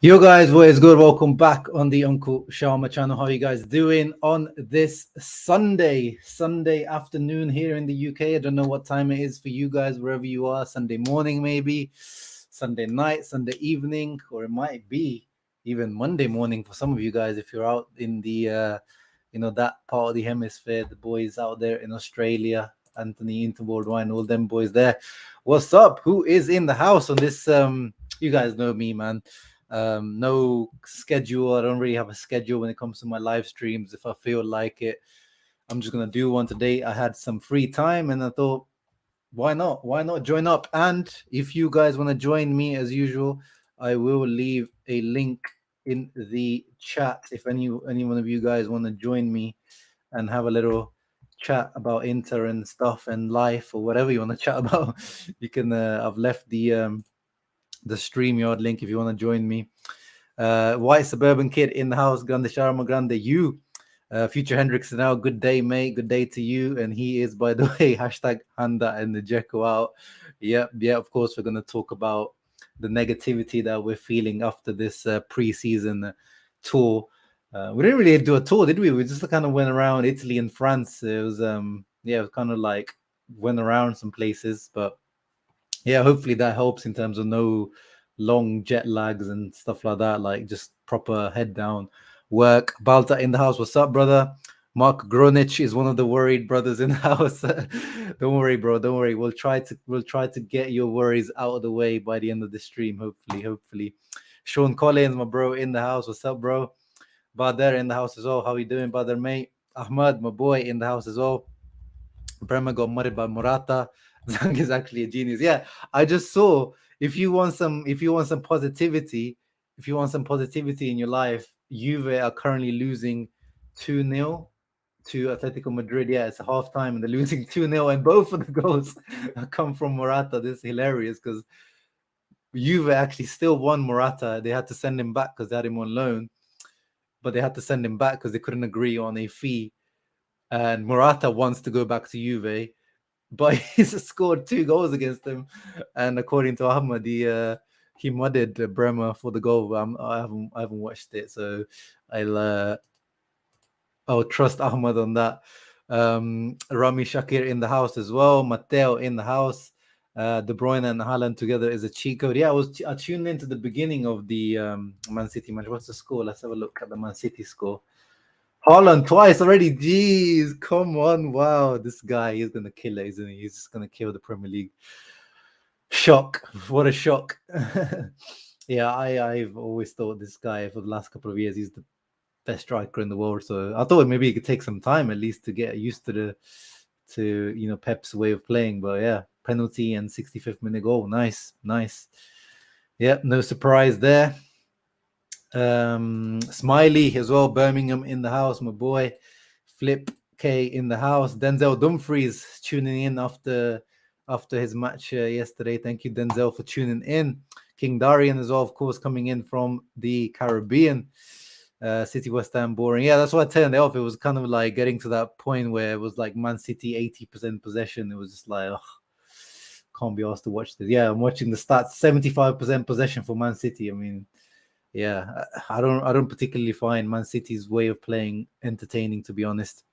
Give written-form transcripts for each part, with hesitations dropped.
Yo guys, what is good? Welcome back on the Uncle Sharma channel. How you guys doing on this Sunday afternoon here in the UK? I don't know what time it is for you guys, wherever you are. Sunday morning, maybe Sunday night, Sunday evening, or it might be even Monday morning for some of you guys if you're out in the that part of the hemisphere. The boys out there in Australia, Anthony Interworld and all them boys there. What's up? Who is in the house on this? You guys know me, man. No schedule. I don't really have a schedule when it comes to my live streams. If I feel like it, I'm just gonna do one today. I had some free time and I thought, why not? Why not join up? And if you guys want to join me as usual, I will leave a link in the chat if any one of you guys want to join me and have a little chat about Inter and stuff and life or whatever you want to chat about. You can I've left the StreamYard link if you want to join me. White Suburban Kid in the house, Grande Sharma Grande, you. Future Hendrix now, good day, mate. Good day to you. And he is, by the way, hashtag Handa and the Jekko out. Yeah, of course, we're going to talk about the negativity that we're feeling after this pre-season tour. We didn't really do a tour, did we? We just kind of went around Italy and France. It was, it was kind of like went around some places, but yeah, hopefully that helps in terms of no long jet lags and stuff like that. Like just proper head down work. Balta in the house. What's up, brother? Mark Gronich is one of the worried brothers in the house. Don't worry, bro. Don't worry. We'll try to get your worries out of the way by the end of the stream. Hopefully. Sean Collins, my bro, in the house. What's up, bro? Badr in the house as well. How you doing, Badr, mate? Ahmad, my boy, in the house as well. Bremer got murdered by Morata. Zhang is actually a genius. Yeah, I just saw if you want some positivity, in your life, Juve are currently losing 2-0 to Atletico Madrid. Yeah, it's a half time and they're losing 2-0, and both of the goals come from Morata. This is hilarious because Juve actually still won Morata. They had to send him back because they had him on loan, but they had to send him back because they couldn't agree on a fee. And Morata wants to go back to Juve, but he's scored 2 goals against him. And according to Ahmad, he mudded Bremer for the goal. I haven't watched it, so I'll trust Ahmad on that. Rami Shakir in the house as well. Matteo in the house. De Bruyne and Haaland together is a cheat code. Yeah, I tuned into the beginning of the Man City match. What's the score? Let's have a look at the Man City score. Haaland twice already. Jeez, come on. Wow, this guy is going to kill it, isn't he? He's just going to kill the Premier League. Shock. What a shock. Yeah, I've always thought this guy for the last couple of years, he's the best striker in the world. So I thought maybe he could take some time at least to get used to Pep's way of playing. But yeah, penalty and 65th minute goal. Nice. Yeah, no surprise there. Smiley as well, Birmingham in the house, my boy. Flip K in the house. Denzel Dumfries tuning in after his match yesterday. Thank you, Denzel, for tuning in. King Darian as well, of course, coming in from the Caribbean. City West Ham boring. Yeah, that's why I turned it off. It was kind of like getting to that point where it was like Man City 80% possession. It was just like, can't be asked to watch this. Yeah, I'm watching the stats. 75% possession for Man City. I mean, yeah, I don't particularly find Man City's way of playing entertaining, to be honest.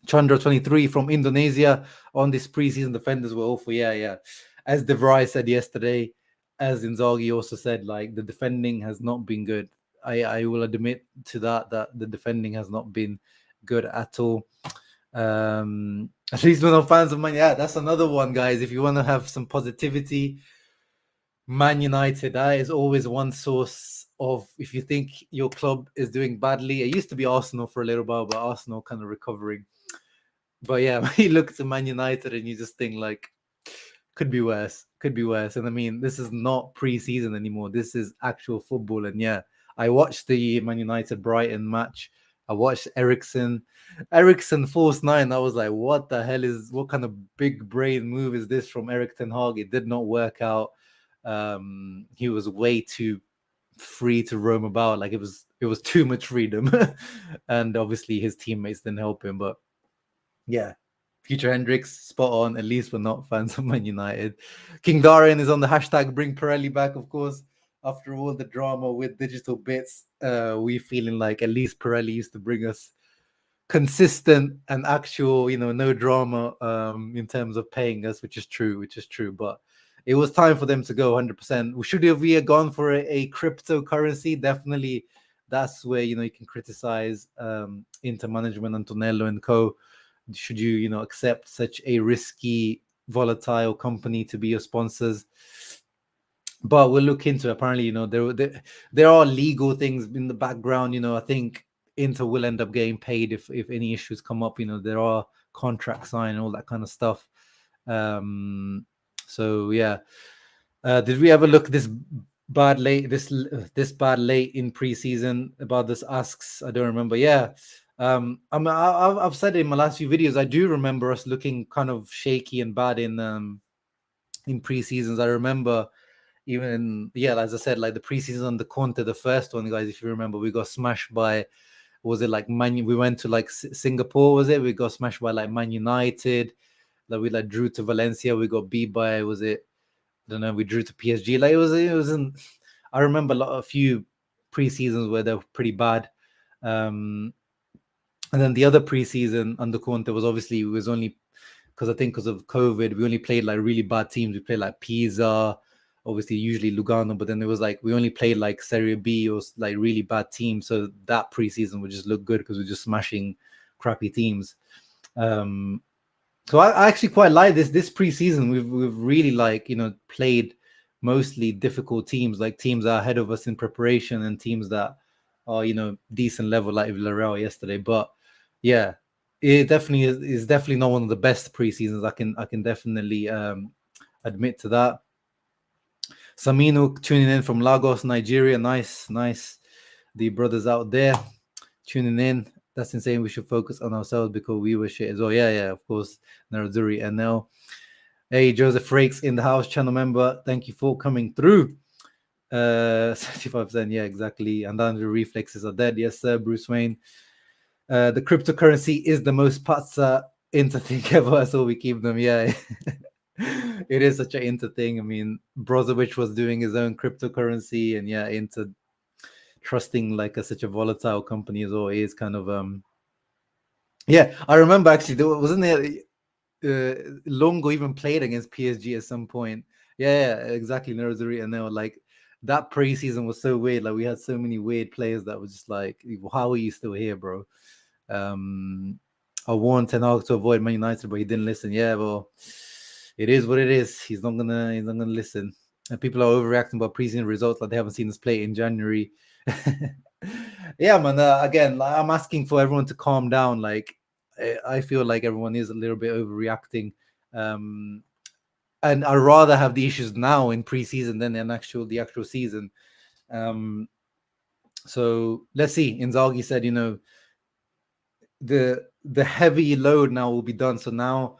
Chandra 23 from Indonesia on this preseason defenders were awful. Yeah. As De Vrij said yesterday, as Inzaghi also said, like the defending has not been good. I will admit to that the defending has not been good at all. At least we're not fans of Man. Yeah, that's another one, guys. If you want to have some positivity, Man United, that is always one source of, if you think your club is doing badly. It used to be Arsenal for a little while, but Arsenal kind of recovering. But yeah, you look to Man United and you just think like, could be worse. And I mean, this is not pre-season anymore. This is actual football. And yeah, I watched the Man United Brighton match. I watched Eriksen force 9. I was like, what kind of big brain move is this from Erik ten Hag? It did not work out. He was way too free to roam about. Like it was too much freedom. And obviously his teammates didn't help him. But yeah, Future Hendrix, spot on. At least we're not fans of Man United. King Darian is on the hashtag bring Pirelli back, of course. after all the drama with digital bits, we feeling like at least Pirelli used to bring us consistent and actual, no drama in terms of paying us, which is true. But it was time for them to go 100%. Should we have gone for a cryptocurrency? Definitely. That's where you can criticize Inter management, Antonello and co. Should you accept such a risky, volatile company to be your sponsors? But we'll look into it. Apparently, there are legal things in the background. I think Inter will end up getting paid if any issues come up. There are contracts signed, all that kind of stuff. So yeah. Did we ever look this bad late in preseason? About this asks, I don't remember. Yeah. I've said it in my last few videos. I do remember us looking kind of shaky and bad in preseasons. I remember even, as I said, like the preseason on the Conte, the first one, guys, if you remember, we got smashed by, was it like we went to like Singapore, was it? We got smashed by like Man United. Like we drew to Valencia. We got beat by, was it? I don't know. We drew to PSG. Like it wasn't. I remember a few preseasons where they were pretty bad. And then the other preseason under Conte was obviously, it was only because of COVID, we only played like really bad teams. We played like Pisa, obviously usually Lugano, but then it was like we only played like Serie B or like really bad teams. So that preseason would just look good because we're just smashing crappy teams. So I actually quite like this preseason. We've really played mostly difficult teams, like teams that are ahead of us in preparation and teams that are decent level, like Villarreal yesterday. But yeah, it definitely is definitely not one of the best preseasons. I can definitely admit to that. Samino tuning in from Lagos, Nigeria. Nice. The brothers out there tuning in. That's insane. We should focus on ourselves because we were shit as well. Yeah, of course. Narazuri NL. Hey, Joseph Frakes in the house, channel member. Thank you for coming through. 75%. Yeah, exactly. And then the reflexes are dead. Yes, sir. Bruce Wayne. The cryptocurrency is the most patsa Inter thing ever, so we keep them. Yeah. It is such an Inter thing. I mean, Brozovic was doing his own cryptocurrency, and yeah, Inter trusting like such a volatile company as well is kind of yeah. I remember actually there wasn't there Longo even played against PSG at some point. Yeah, exactly. Nursery, and they were like that preseason was so weird. Like we had so many weird players that was just like, how are you still here, bro? I warned Ten Hag to avoid Man United, but he didn't listen. Yeah, well, it is what it is. He's not gonna listen. And people are overreacting about preseason results like they haven't seen us play in January. Yeah, man. Again, I'm asking for everyone to calm down. Like, I feel like everyone is a little bit overreacting, and I'd rather have the issues now in preseason than in the actual season. So let's see. Inzaghi said, the heavy load now will be done. So now,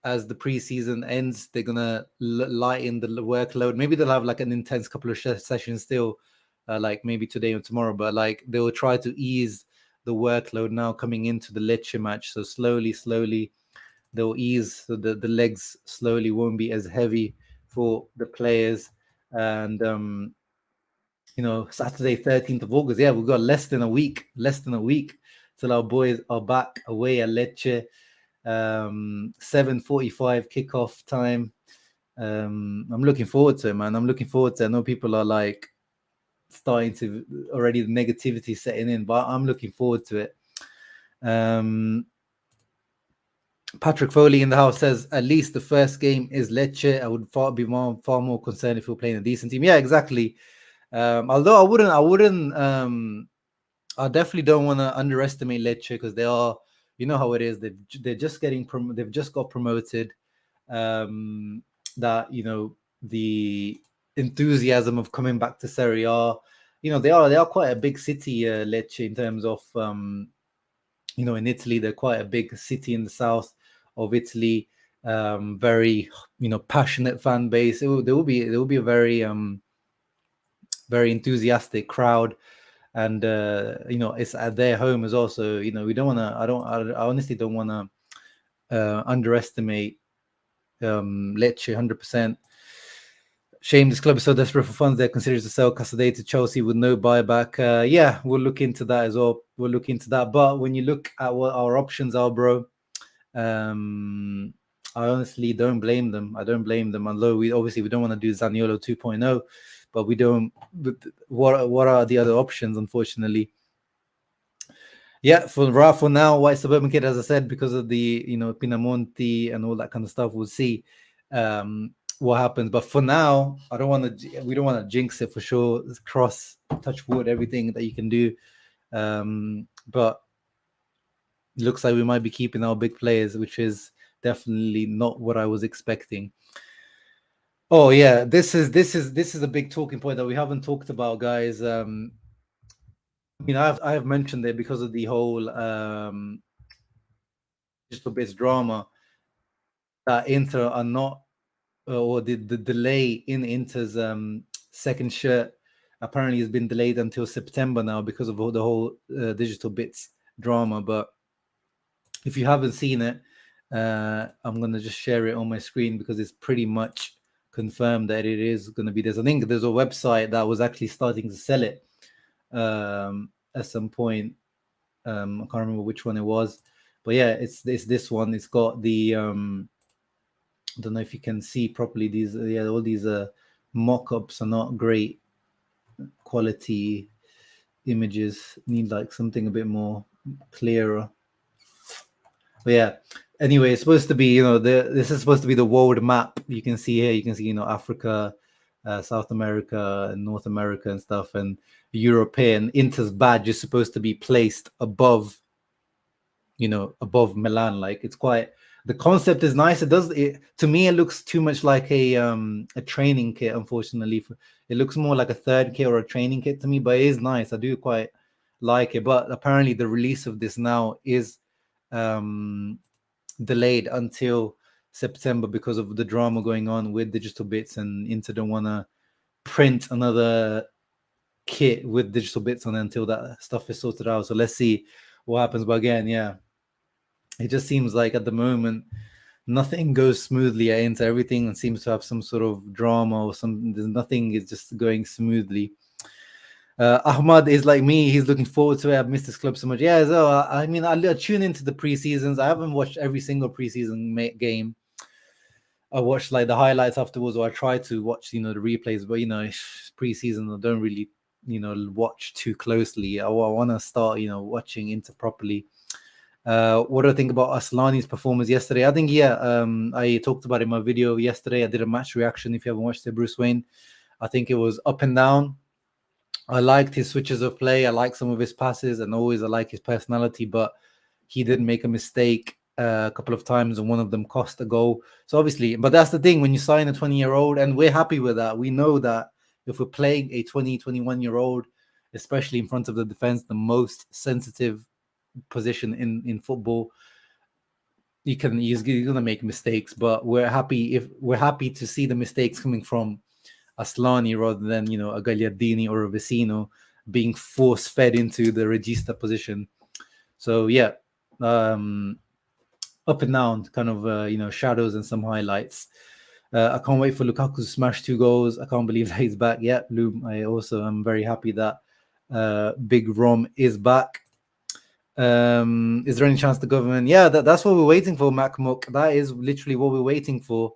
as the preseason ends, they're gonna lighten the workload. Maybe they'll have like an intense couple of sessions still, like maybe today or tomorrow. But like they will try to ease the workload now coming into the Lecce match. So slowly, they'll ease so the legs slowly won't be as heavy for the players. And Saturday, 13th of August. Yeah, we've got less than a week till our boys are back away at Lecce. 7:45 kickoff time. I'm looking forward to it, man. I'm looking forward to it. I know people are like starting to already the negativity setting in, but I'm looking forward to it. Patrick Foley in the house says at least the first game is Lecce. I would be far more concerned if we were playing a decent team. Yeah, exactly. Although I definitely don't want to underestimate Lecce because they are, you know how it is. They're just they've just got promoted. That the enthusiasm of coming back to Serie A, they are quite a big city, Lecce, in terms of in Italy. They're quite a big city in the south of Italy. Very passionate fan base. There will be a very very enthusiastic crowd. And it's at their home as well. So we don't want to. I honestly don't want to underestimate Lecce 100%. Shame this club is so desperate for funds they're considered to sell Casadei to Chelsea with no buyback. Yeah, we'll look into that as well. We'll look into that. But when you look at what our options are, bro, I honestly don't blame them. I don't blame them. Although we don't want to do Zaniolo 2.0, but we don't. What are the other options? Unfortunately, yeah. For now, White Suburban Kid, as I said, because of the Pinamonti and all that kind of stuff, we'll see what happens. But for now, we don't want to jinx it for sure. Cross, touch wood, everything that you can do. But it looks like we might be keeping our big players, which is definitely not what I was expecting. Oh yeah, this is a big talking point that we haven't talked about, guys. I have mentioned it because of the whole digital bits drama that Inter are not, or the delay in Inter's second shirt apparently has been delayed until September now because of the whole digital bits drama. But if you haven't seen it, I'm going to just share it on my screen because it's pretty much confirmed that it is going to be this. I think there's a website that was actually starting to sell it at some point. I can't remember which one it was, but yeah, it's this one. It's got the I don't know if you can see properly. These all these mock-ups are not great quality images. Need like something a bit more clearer. But yeah, anyway, it's supposed to be, this is supposed to be the world map. You can see here, Africa, South America, and North America and stuff, and European. Inter's badge is supposed to be placed above, above Milan. Like, it's quite, the concept is nice. To me, it looks too much like a training kit, unfortunately. It looks more like a third kit or a training kit to me, but it is nice. I do quite like it. But apparently the release of this now is delayed until September because of the drama going on with digital bits, and Inter don't want to print another kit with digital bits on it until that stuff is sorted out. So let's see what happens. But again, yeah, it just seems like at the moment nothing goes smoothly at Inter. Everything seems to have some sort of drama or something. Nothing is just going smoothly. Ahmad is like me. He's looking forward to it. I've missed this club so much. Yeah, so I mean, I tune into the preseasons. I haven't watched every single preseason game. I watched like the highlights afterwards, or I try to watch, the replays. But preseason, I don't really, watch too closely. I want to start, watching into properly. What do I think about Aslani's performance yesterday? I think, I talked about it in my video yesterday. I did a match reaction. If you haven't watched it, Bruce Wayne, I think it was up and down. I liked his switches of play. I like some of his passes, and always I like his personality. But he did make a mistake a couple of times, and one of them cost a goal. So obviously, but that's the thing when you sign a 20-year-old, and we're happy with that. We know that if we're playing a 20, 21-year-old, especially in front of the defense, the most sensitive position in football, he's gonna make mistakes. But we're happy to see the mistakes coming from Aslani rather than a Gagliardini or a Vecino being force-fed into the regista position. So yeah, up and down, kind of shadows and some highlights. I can't wait for Lukaku to smash 2 goals. I can't believe that he's back yet. Bloom, I also am very happy that Big Rom is back. Is there any chance the government? Yeah, that's what we're waiting for, Macmok. That is literally what we're waiting for.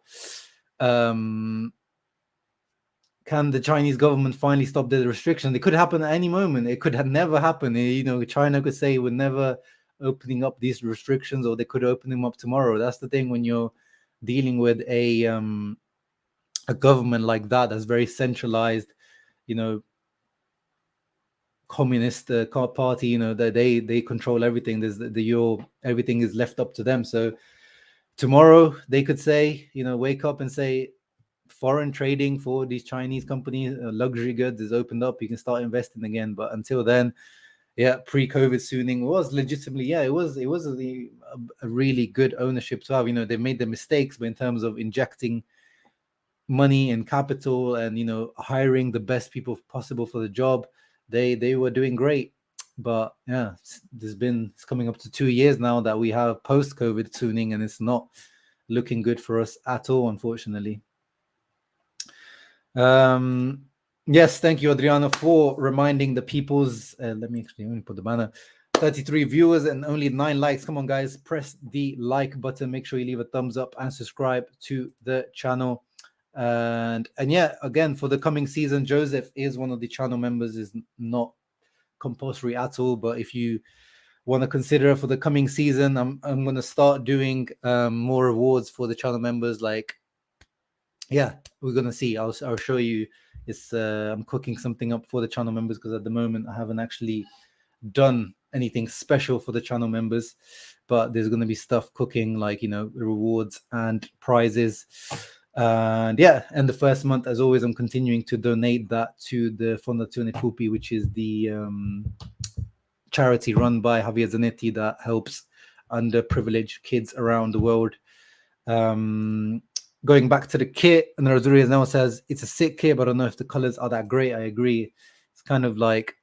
Can the Chinese government finally stop the restriction? It could happen at any moment. It could have never happened. China could say we're never opening up these restrictions, or they could open them up tomorrow. That's the thing when you're dealing with a government like that's very centralized, communist party. That they control everything. There's everything is left up to them. So tomorrow they could say, wake up and say, foreign trading for these Chinese companies, luxury goods is opened up. You can start investing again. But until then, pre-COVID Suning was legitimately, it was a really good ownership to have. They made the mistakes, but in terms of injecting money and capital and hiring the best people possible for the job, they were doing great. But it's coming up to 2 years now that we have post-COVID Suning, and it's not looking good for us at all, unfortunately. Yes, thank you, Adriano, for reminding the people's. Let me put the banner. 33 viewers and only 9 likes. Come on, guys, press the like button. Make sure you leave a thumbs up and subscribe to the channel. And yeah, again, for the coming season, Joseph is one of the channel members. Is not compulsory at all, but if you want to consider for the coming season, I'm going to start doing more rewards for the channel members. Like, yeah, we're going to see. I'll show you. It's I'm cooking something up for the channel members because at the moment I haven't actually done anything special for the channel members, but there's going to be stuff cooking, like, you know, rewards and prizes. And yeah, and the first month, as always, I'm continuing to donate that to the Fondazione Pupi, which is the charity run by Javier Zanetti that helps underprivileged kids around the world. Going back to the kit, and Razurias now says it's a sick kit, but I don't know if the colors are that great. I agree. It's kind of like,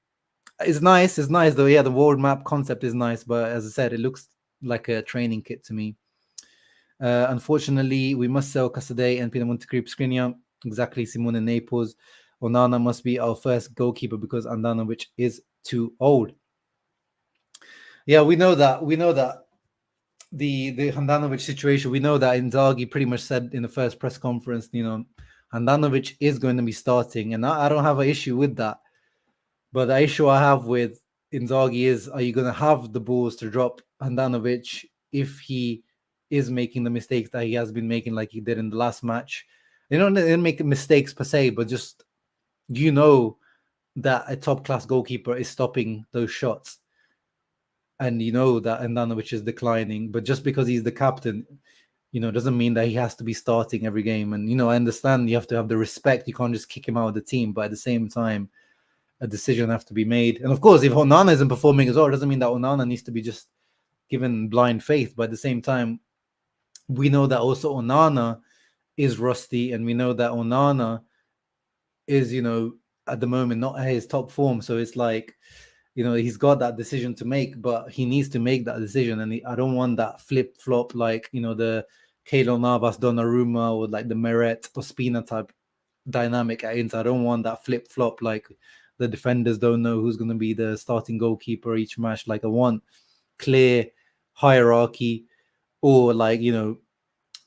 it's nice though. Yeah, the world map concept is nice, but as I said, it looks like a training kit to me. Unfortunately, we must sell Casadei and Pino Montecrip Skriniar. Exactly, Simone Naples. Onana must be our first goalkeeper because Andanovic is too old. Yeah, we know that. We know that the Handanovic situation. We know that Inzaghi pretty much said in the first press conference, you know, Handanovic is going to be starting, and I don't have an issue with that. But the issue I have with Inzaghi is, are you going to have the balls to drop Handanovic if he is making the mistakes that he has been making, like he did in the last match? They don't make mistakes per se, but just, you know, that a top class goalkeeper is stopping those shots, and you know that Handanovic is declining. But just because he's the captain, you know, doesn't mean that he has to be starting every game. And you know, I understand you have to have the respect. You can't just kick him out of the team, but at the same time, a decision have to be made. And of course, if Onana isn't performing as well, it doesn't mean that Onana needs to be just given blind faith. But at the same time, we know that also Onana is rusty, and we know that Onana is, you know, at the moment not at his top form. So it's like, you know, he's got that decision to make, but he needs to make that decision. And I don't want that flip flop, like, you know, the Keylor Navas Donnarumma or like the Meret Ospina type dynamic at Inter. I don't want that flip flop, like the defenders don't know who's going to be the starting goalkeeper each match. Like, I want clear hierarchy, or like, you know,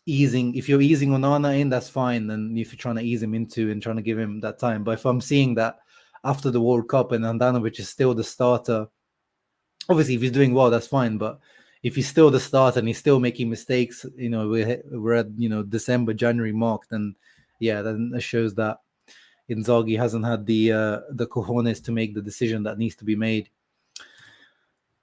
easing. If you're easing Onana in, that's fine. And if you're trying to ease him into and trying to give him that time. But if I'm seeing that after the World Cup and Handanovic is still the starter, obviously if he's doing well, that's fine. But if he's still the starter and he's still making mistakes, you know, we're at, you know, December, January mark, then yeah, then that shows that Inzaghi hasn't had the cojones to make the decision that needs to be made.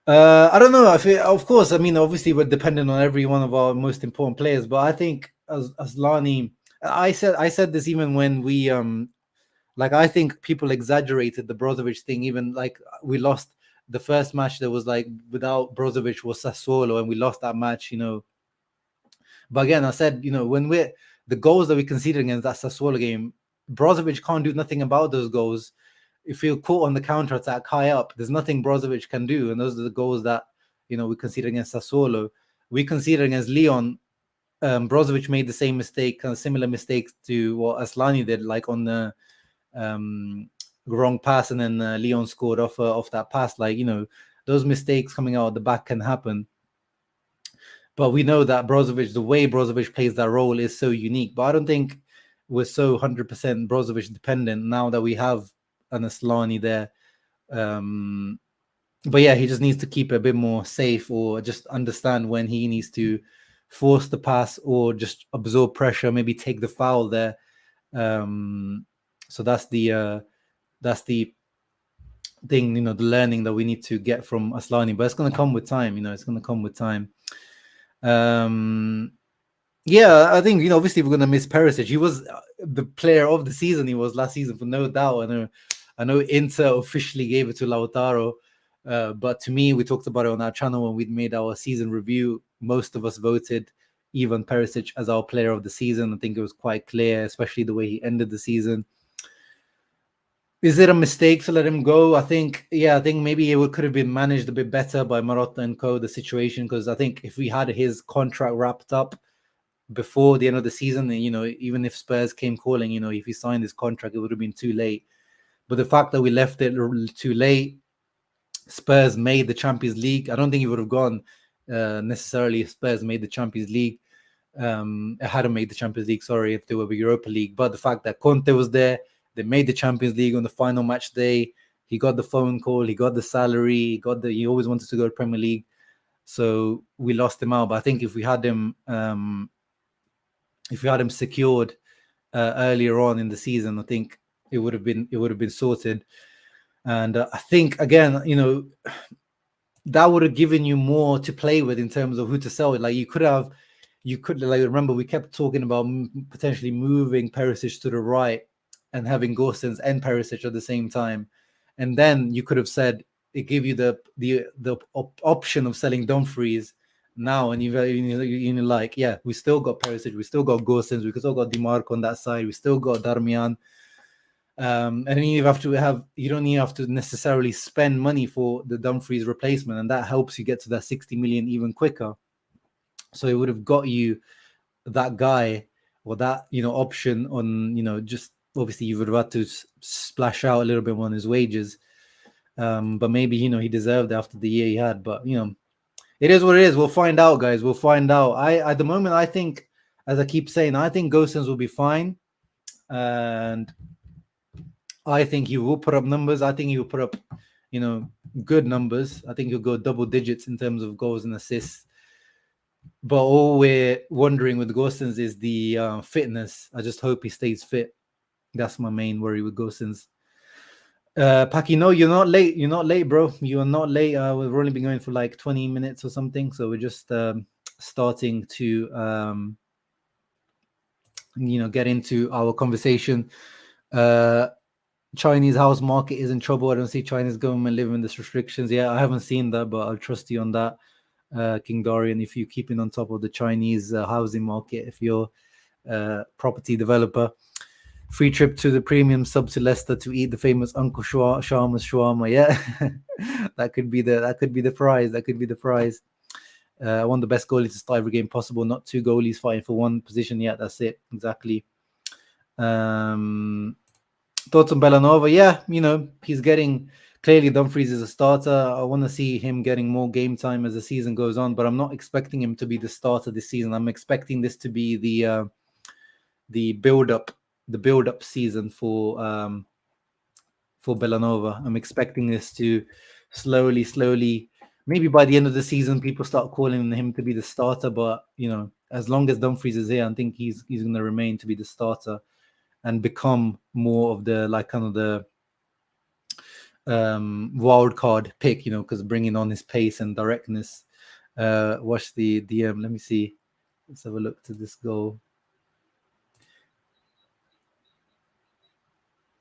I don't know. Of course, I mean, obviously we're dependent on every one of our most important players, but I think as Aslani, I said this even when we like, I think people exaggerated the Brozovic thing. Even like, we lost the first match that was like without Brozovic was Sassuolo, and we lost that match, you know. But again, I said, you know, when we're the goals that we conceded against that Sassuolo game, Brozovic can't do nothing about those goals. If you're caught on the counter attack high up, there's nothing Brozovic can do. And those are the goals that, you know, we conceded against Sassuolo. We conceded against Lyon. Brozovic made the same mistake, kind of similar mistakes to what Aslani did, like on the wrong pass, and then Lyon scored off that pass. Like, you know, those mistakes coming out of the back can happen. But we know that Brozovic, the way Brozovic plays that role is so unique. But I don't think we're so 100% Brozovic dependent now that we have an Aslani there. But yeah, he just needs to keep it a bit more safe, or just understand when he needs to force the pass or just absorb pressure, maybe take the foul there. So that's the thing, you know, the learning that we need to get from Aslani. But it's going to come with time, you know, it's going to come with time. Yeah, I think, you know, obviously we're going to miss Perisic. He was the player of the season. He was last season, for no doubt. I know Inter officially gave it to Lautaro, but to me, we talked about it on our channel when we made our season review. Most of us voted Ivan Perisic as our player of the season. I think it was quite clear, especially the way he ended the season. Is it a mistake to let him go? I think maybe it could have been managed a bit better by Marotta and co, the situation, because I think if we had his contract wrapped up, before the end of the season. And, even if Spurs came calling, if he signed his contract, it would have been too late. But the fact that we left it too late, Spurs made the Champions League. I don't think it would have gone necessarily if Spurs made the Champions League. It hadn't made the Champions League, sorry, if they were Europa League. But the fact that Conte was there, they made the Champions League on the final match day. He got the phone call, he got the salary, he always wanted to go to Premier League. So we lost him out. But I think if we had him secured earlier on in the season, I think it would have been sorted. And I think, again, that would have given you more to play with in terms of who to sell it. Like you could remember we kept talking about potentially moving Perisic to the right and having Gosens and Perisic at the same time, and then you could have said it gave you the option of selling Dumfries now, and you're like, yeah, we still got Perisic, we still got Gosens, we still got Dimarco on that side, we still got Darmian. And then you don't even have to necessarily spend money for the Dumfries replacement, and that helps you get to that 60 million even quicker. So it would have got you that guy or that option on just obviously you would have had to splash out a little bit on his wages, but maybe he deserved it after the year he had. But it is what it is. We'll find out, guys. We'll find out. At the moment, I think, as I keep saying, I think Gosens will be fine, and I think he will put up numbers. I think he will put up, good numbers. I think he'll go double digits in terms of goals and assists. But all we're wondering with Gosens is the fitness. I just hope he stays fit. That's my main worry with Gosens. Paki, no, you're not late. You're not late, bro. You are not late. We've only been going for like 20 minutes or something. So we're just starting to, get into our conversation. Chinese house market is in trouble. I don't see Chinese government lifting these restrictions. Yeah, I haven't seen that, but I'll trust you on that, King Dorian. If you're keeping on top of the Chinese housing market, if you're a property developer, free trip to the premium sub to Leicester to eat the famous Uncle Sharma's shawarma. Yeah, that could be the prize. That could be the prize. I want the best goalie to start every game possible, not two goalies fighting for one position. Yeah, that's it exactly. Thoughts on Bellanova? Yeah, he's getting, clearly Dumfries is a starter. I want to see him getting more game time as the season goes on, but I'm not expecting him to be the starter this season. I'm expecting this to be the build-up season for Bellanova. I'm expecting this to slowly, maybe by the end of the season, people start calling him to be the starter. But as long as Dumfries is here, I think he's going to remain to be the starter and become more of the wild card pick, because bringing on his pace and directness. Watch the DM. Let me see. Let's have a look to this goal.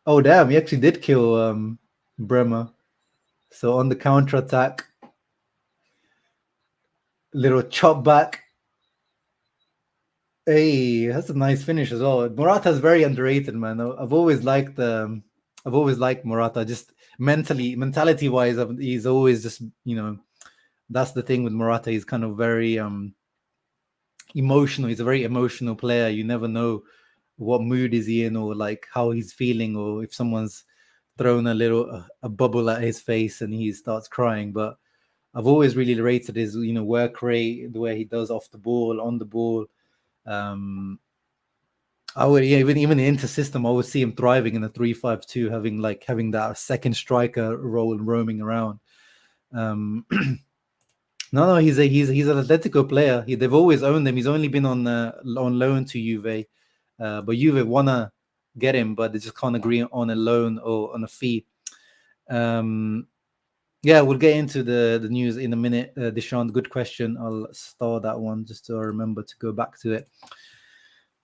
Oh, damn. He actually did kill Bremer. So on the counter attack, little chop back. Hey, that's a nice finish as well. Morata's very underrated, man. I've always liked Morata. Just mentality wise, he's always just that's the thing with Morata. He's kind of very emotional. He's a very emotional player. You never know what mood is he in, or like how he's feeling, or if someone's thrown a bubble at his face and he starts crying. But I've always really rated his work rate, the way he does off the ball, on the ball. I would even in inter-system, I would see him thriving in a 3-5-2, having that second striker role and roaming around. No, he's an Atletico player. They've always owned him. He's only been on loan to Juve, but Juve wanna get him, but they just can't agree on a loan or on a fee. Yeah, we'll get into the news in a minute. Deshaun, good question. I'll star that one just to remember to go back to it.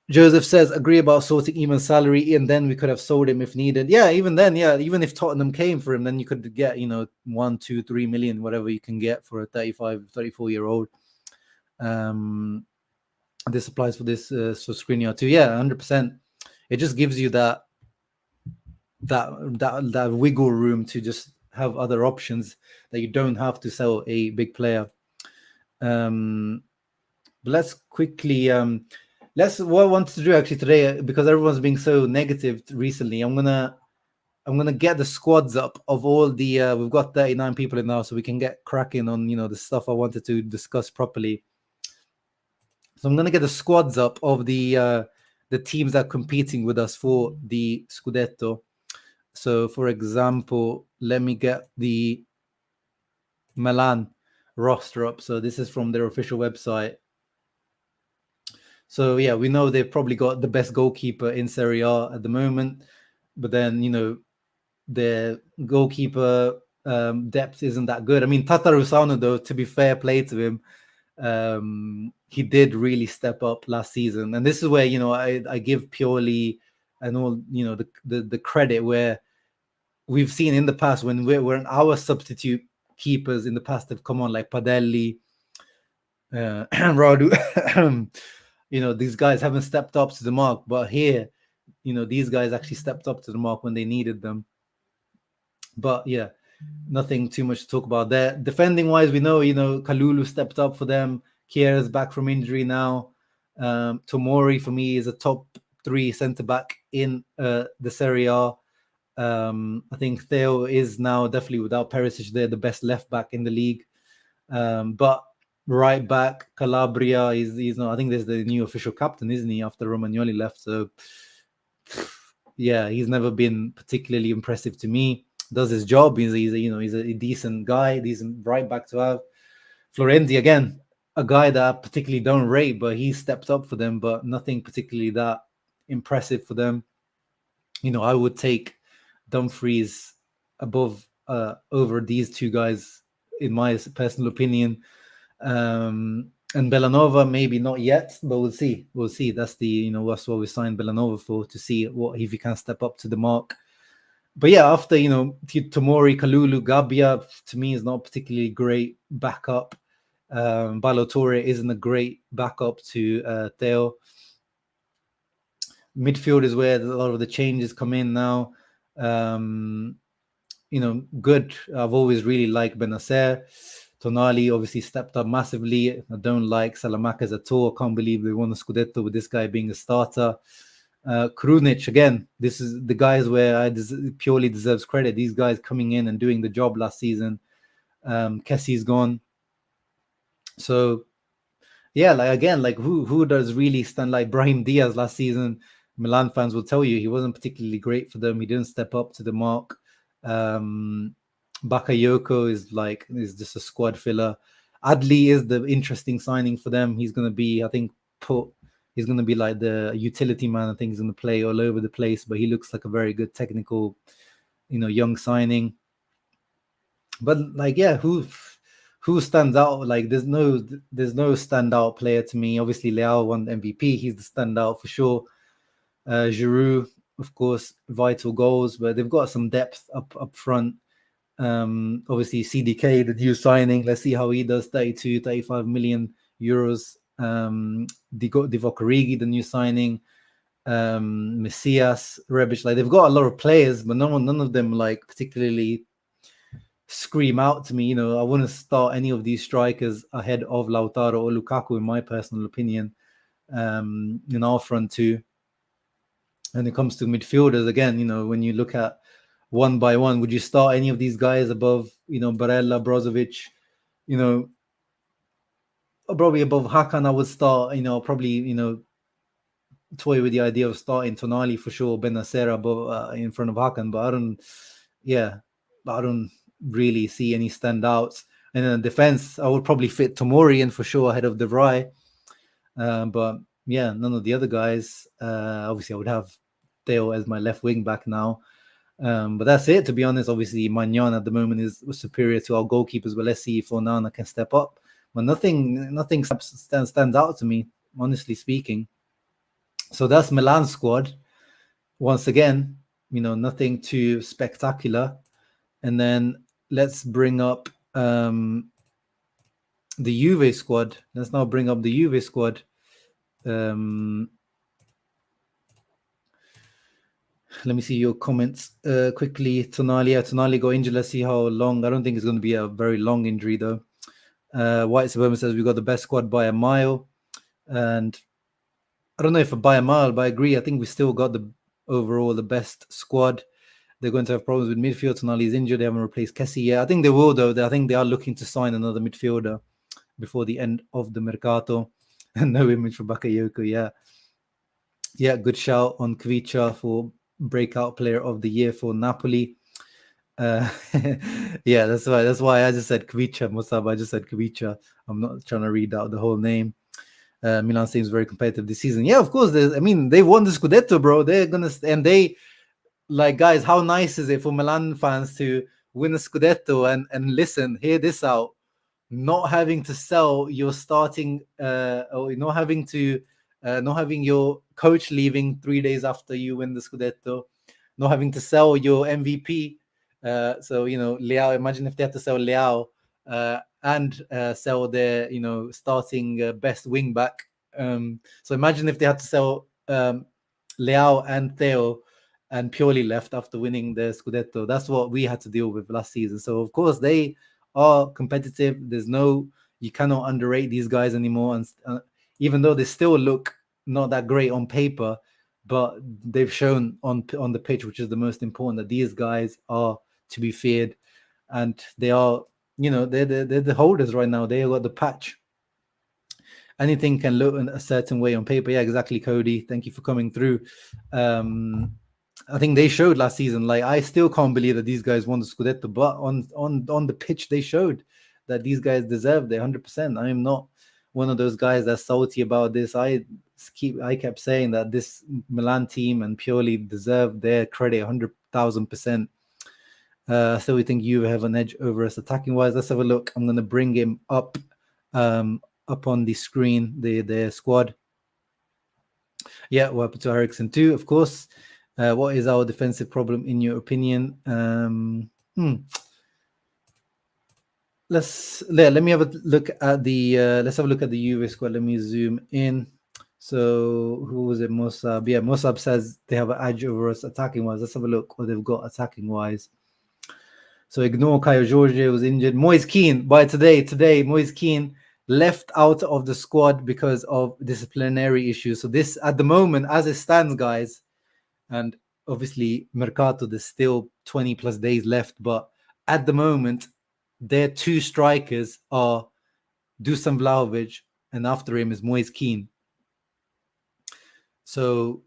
Joseph says, agree about sorting Eman's salary, and then we could have sold him if needed. Yeah, even then, yeah, even if Tottenham came for him, then you could get, 1, 2, 3 million, whatever you can get for a 35, 34-year-old. This applies for this Skriniar too. Yeah, 100%. It just gives you that wiggle room to just have other options that you don't have to sell a big player. But let's quickly what I wanted to do actually today, because everyone's being so negative recently, I'm gonna get the squads up of all the we've got 39 people in now, so we can get cracking on the stuff I wanted to discuss properly. So I'm gonna get the squads up of the teams that are competing with us for the Scudetto. So for example, let me get the Milan roster up. So this is from their official website. So yeah, we know they've probably got the best goalkeeper in Serie A at the moment, but then their goalkeeper depth isn't that good. I mean, Tatarusano, though, to be fair play to him, he did really step up last season, and this is where I give Pioli and all the credit, where we've seen in the past when when our substitute keepers in the past have come on, like Padelli and Radu. These guys haven't stepped up to the mark, but here, these guys actually stepped up to the mark when they needed them. But yeah, nothing too much to talk about there. Defending wise, we know Kalulu stepped up for them. Kier's back from injury now. Tomori for me is a top 3 centre back in the Serie A. I think Theo is now definitely, without Perisic there, the best left back in the league. But right back, Calabria he's not. I think there's the new official captain, isn't he? After Romagnoli left, so yeah, he's never been particularly impressive to me. Does his job. He's a decent guy, decent right back to have. Florenzi, again, a guy that I particularly don't rate, but he stepped up for them, but nothing particularly that impressive for them. I would take Dumfries above over these two guys, in my personal opinion. And Bellanova, maybe not yet, but we'll see. That's that's what we signed Bellanova for, to see if he can step up to the mark. But yeah, after Tomori, Kalulu, Gabbia, to me is not particularly great backup. Balotore isn't a great backup to Theo. Midfield is where a lot of the changes come in now. Good. I've always really liked Benacer. Tonali obviously stepped up massively. I don't like Salamakers at all. I can't believe they won the Scudetto with this guy being a starter. Krunic, again, this is the guys where Pioli deserves credit. These guys coming in and doing the job last season. Kessie's gone. So yeah, who does really stand? Like Brahim Diaz last season, Milan fans will tell you he wasn't particularly great for them. He didn't step up to the mark. Bakayoko is just a squad filler. Adli is the interesting signing for them. He's going to be, I think, he's going to be like the utility man. I think he's going to play all over the place, but he looks like a very good technical, young signing. But who stands out? Like there's no standout player to me. Obviously, Leao won MVP. He's the standout for sure. Giroud, of course, vital goals, but they've got some depth up front. Obviously, CDK, the new signing. Let's see how he does. 35 million euros. Divock Origi, the new signing. Messias, Rebic. Like they've got a lot of players, but none of them like particularly scream out to me. I wouldn't start any of these strikers ahead of Lautaro or Lukaku, in my personal opinion. In our front two. When it comes to midfielders, again, when you look at one by one, would you start any of these guys above, Barella, Brozovic, probably above Hakan? I would start, probably, toy with the idea of starting Tonali for sure, Benacer above in front of Hakan, but I don't really see any standouts. And in defense, I would probably fit Tomori in for sure ahead of De Vrij. But yeah, none of the other guys. Obviously, I would have Theo as my left wing back now. But that's it, to be honest. Obviously, Magnan at the moment is superior to our goalkeepers, but let's see if Onana can step up. But nothing stands out to me, honestly speaking. So that's Milan squad. Once again, nothing too spectacular. And then let's bring up the Juve squad. Let's now bring up the Juve squad. Let me see your comments quickly. Tonali got injured. Let's see how long. I don't think it's going to be a very long injury, though. White Suburban says we got the best squad by a mile. And I don't know if by a mile, but I agree. I think we still got the best squad. They're going to have problems with midfield. Tonali's injured. They haven't replaced Kessie yet. I think they will, though. I think they are looking to sign another midfielder before the end of the Mercato. And no image for Bakayoko. Yeah, good shout on Kvicha for breakout player of the year for Napoli. Yeah, that's why I just said Kvicha, Musab. I just said Kvicha. I'm not trying to read out the whole name. Milan seems very competitive this season. Yeah, of course. They won the Scudetto, bro. They're gonna and they like, guys. How nice is it for Milan fans to win a Scudetto and listen, hear this out, not having to sell your starting, or not having your coach leaving 3 days after you win the Scudetto, not having to sell your MVP. So Leao. Imagine if they had to sell Leao and sell their starting best wing back. So imagine if they had to sell Leao and Theo and purely left after winning the Scudetto. That's what we had to deal with last season. So of course they are competitive. You cannot underrate these guys anymore. And even though they still look not that great on paper, but they've shown on the pitch, which is the most important, that these guys are to be feared, and they are, they're the holders right now. They got the patch. Anything can look in a certain way on paper. Yeah, exactly, Cody. Thank you for coming through. I think they showed last season. Like, I still can't believe that these guys won the Scudetto, but on the pitch they showed that these guys deserved it 100%. I am not one of those guys that's salty about this. I kept saying that this Milan team and purely deserve their credit 100,000%. So we think you have an edge over us attacking wise. Let's have a look. I'm going to bring him up on the screen, the squad. Yeah, what happened to Ericsson too, of course. What is our defensive problem in your opinion? Let me have a look at the Juve squad. Let me zoom in. So who was it? Mossab. Yeah, Mossab says they have an edge over us attacking wise. Let's have a look what they've got attacking wise. So ignore Caio Jorge, was injured. Moise Kean, by today, Moise Kean left out of the squad because of disciplinary issues. So this, at the moment, as it stands, guys, and obviously Mercato, there's still 20 plus days left, but at the moment, their two strikers are Dusan Vlahovic, and after him is Moise Kean. So,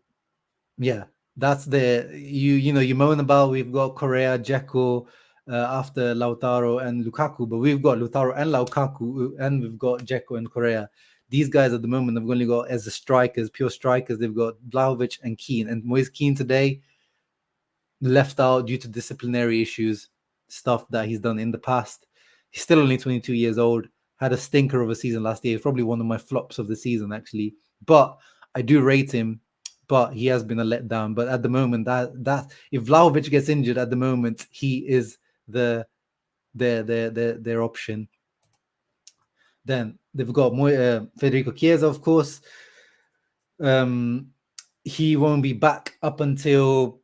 yeah, that's you moan about we've got Correa, Dzeko, after Lautaro and Lukaku, but we've got Lautaro and Lukaku, and we've got Dzeko and Correa. These guys at the moment have only got, as the strikers, pure strikers, they've got Vlahovic and Kean. And Moise Kean today left out due to disciplinary issues, stuff that he's done in the past. He's still only 22 years old, had a stinker of a season last year. Probably one of my flops of the season, actually. But I do rate him, but he has been a letdown. But at the moment, that if Vlahovic gets injured at the moment, he is their option. Then they've got Federico Chiesa, of course. He won't be back up until,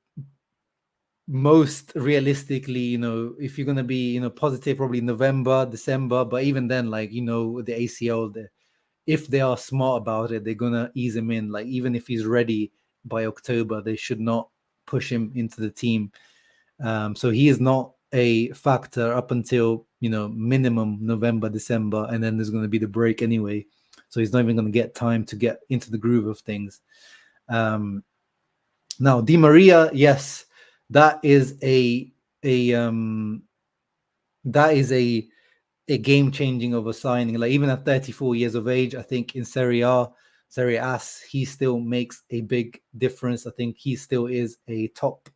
most realistically, if you're going to be, positive, probably November, December. But even then, like, the ACL, if they are smart about it, they're going to ease him in. Like, even if he's ready by October, they should not push him into the team. So he is not a factor up until, minimum November, December, and then there's going to be the break anyway. So he's not even going to get time to get into the groove of things. Now, Di Maria, yes, that is a game-changing of a signing. Like, even at 34 years of age, I think in Serie A, he still makes a big difference. I think he still is a top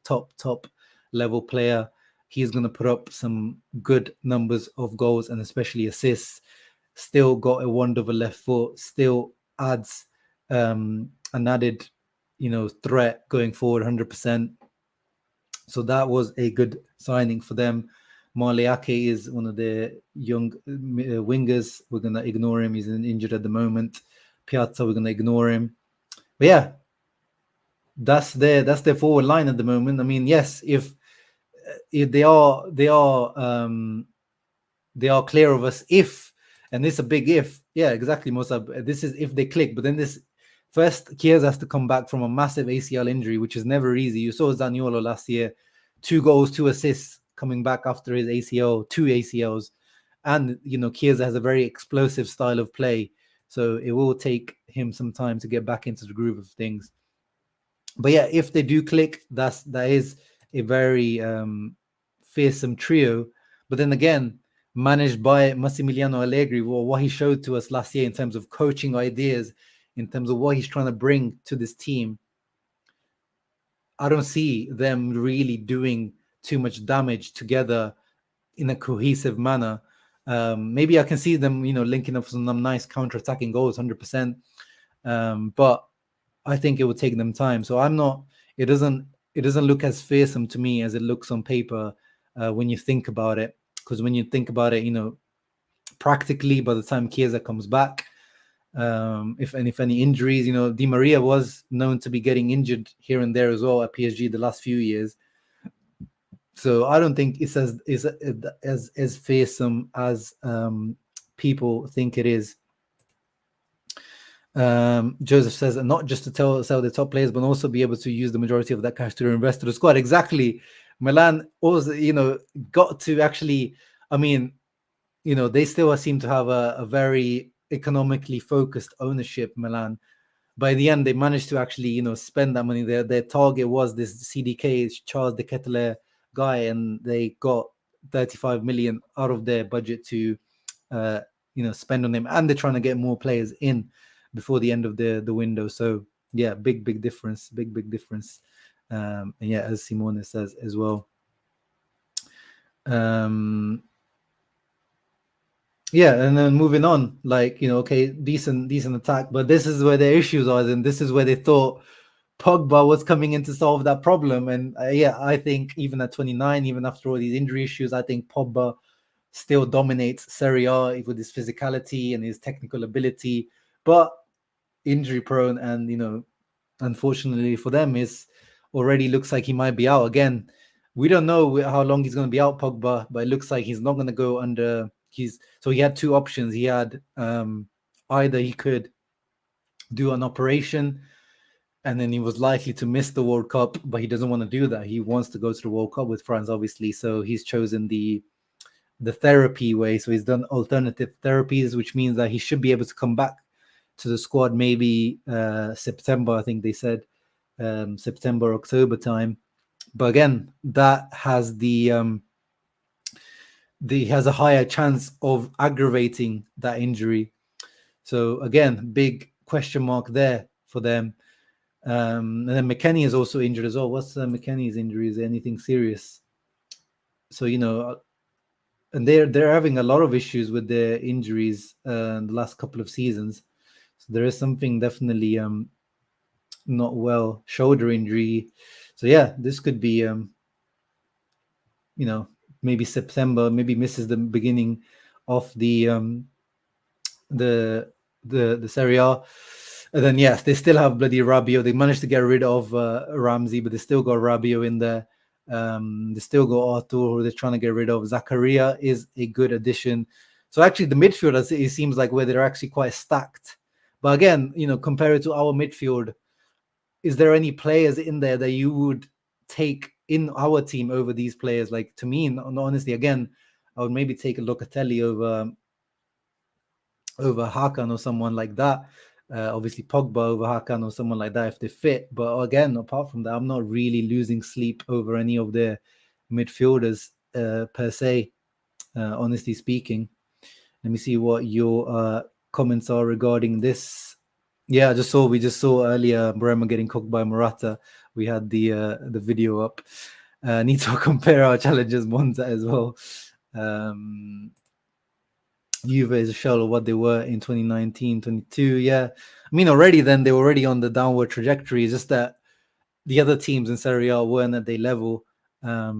level player. He's going to put up some good numbers of goals and especially assists. Still got a wonderful left foot. Still adds an added, threat going forward 100%. So that was a good signing for them. Marliake is one of the young wingers. We're going to ignore him. He's injured at the moment. Piazza, we're going to ignore him. But yeah, that's their forward line at the moment. I mean, yes, if they are clear of us, and this is a big if. Yeah, exactly, Mosa. This is if they click, but then First, Chiesa has to come back from a massive ACL injury, which is never easy. You saw Zaniolo last year, 2 goals, 2 assists coming back after his ACL, 2 ACLs. And, Chiesa has a very explosive style of play. So it will take him some time to get back into the groove of things. But yeah, if they do click, that is a very fearsome trio. But then again, managed by Massimiliano Allegri, what he showed to us last year in terms of coaching ideas, in terms of what he's trying to bring to this team, I don't see them really doing too much damage together in a cohesive manner. Maybe I can see them, linking up some nice counter-attacking goals, 100%. But I think it will take them time. So it doesn't look as fearsome to me as it looks on paper when you think about it. Because when you think about it, practically by the time Chiesa comes back, if any injuries, Di Maria was known to be getting injured here and there as well at PSG the last few years. So I don't think it's as fearsome as people think it is. Joseph says, not just to sell the top players, but also be able to use the majority of that cash to invest to the squad. Exactly. Milan also, got to actually, they still seem to have a very economically focused ownership, Milan. By the end, they managed to actually, spend that money. Their target was this CDK, Charles de Ketelaere guy, and they got 35 million out of their budget to, spend on him. And they're trying to get more players in before the end of the window. So yeah, big difference, big difference. And yeah, as Simone says as well. Yeah, and then moving on, okay, decent attack, but this is where their issues are, and this is where they thought Pogba was coming in to solve that problem. And I think even at 29, even after all these injury issues, I think Pogba still dominates Serie A with his physicality and his technical ability, but injury prone, and unfortunately for them, is already looks like he might be out again. We don't know how long he's going to be out, Pogba, but it looks like he's not going to go under. So he had two options. He had either he could do an operation, and then he was likely to miss the World Cup, but he doesn't want to do that. He wants to go to the World Cup with France, obviously. So he's chosen the therapy way. So he's done alternative therapies, which means that he should be able to come back to the squad maybe September, I think they said, September, October time. But again, that has has a higher chance of aggravating that injury. So again, big question mark there for them. And then McKennie is also injured as well. What's McKennie's injury? Is there anything serious? So and they're having a lot of issues with their injuries in the last couple of seasons. So there is something definitely not well. Shoulder injury. So yeah, this could be maybe September, maybe misses the beginning of the Serie A. And then yes, they still have bloody Rabiot. They managed to get rid of Ramsey, but they still got Rabiot in there. They still got Arthur, who they're trying to get rid of. Zakaria is a good addition. So actually, the midfield, it seems like where they're actually quite stacked. But again, compared to our midfield, is there any players in there that you would take in our team over these players? Like, to me, honestly, again, I would maybe take a Locatelli over Hakan or someone like that. Obviously Pogba over Hakan or someone like that if they fit. But again, apart from that, I'm not really losing sleep over any of their midfielders per se, honestly speaking. Let me see what your comments are regarding this. Yeah, we just saw earlier Bremer getting cooked by Morata. We had the video up. Need to compare our challenges, Monza as well. Juve is a shell of what they were in 2019, 22. Yeah. I mean, already then they were already on the downward trajectory. It's just that the other teams in Serie A weren't at their level. I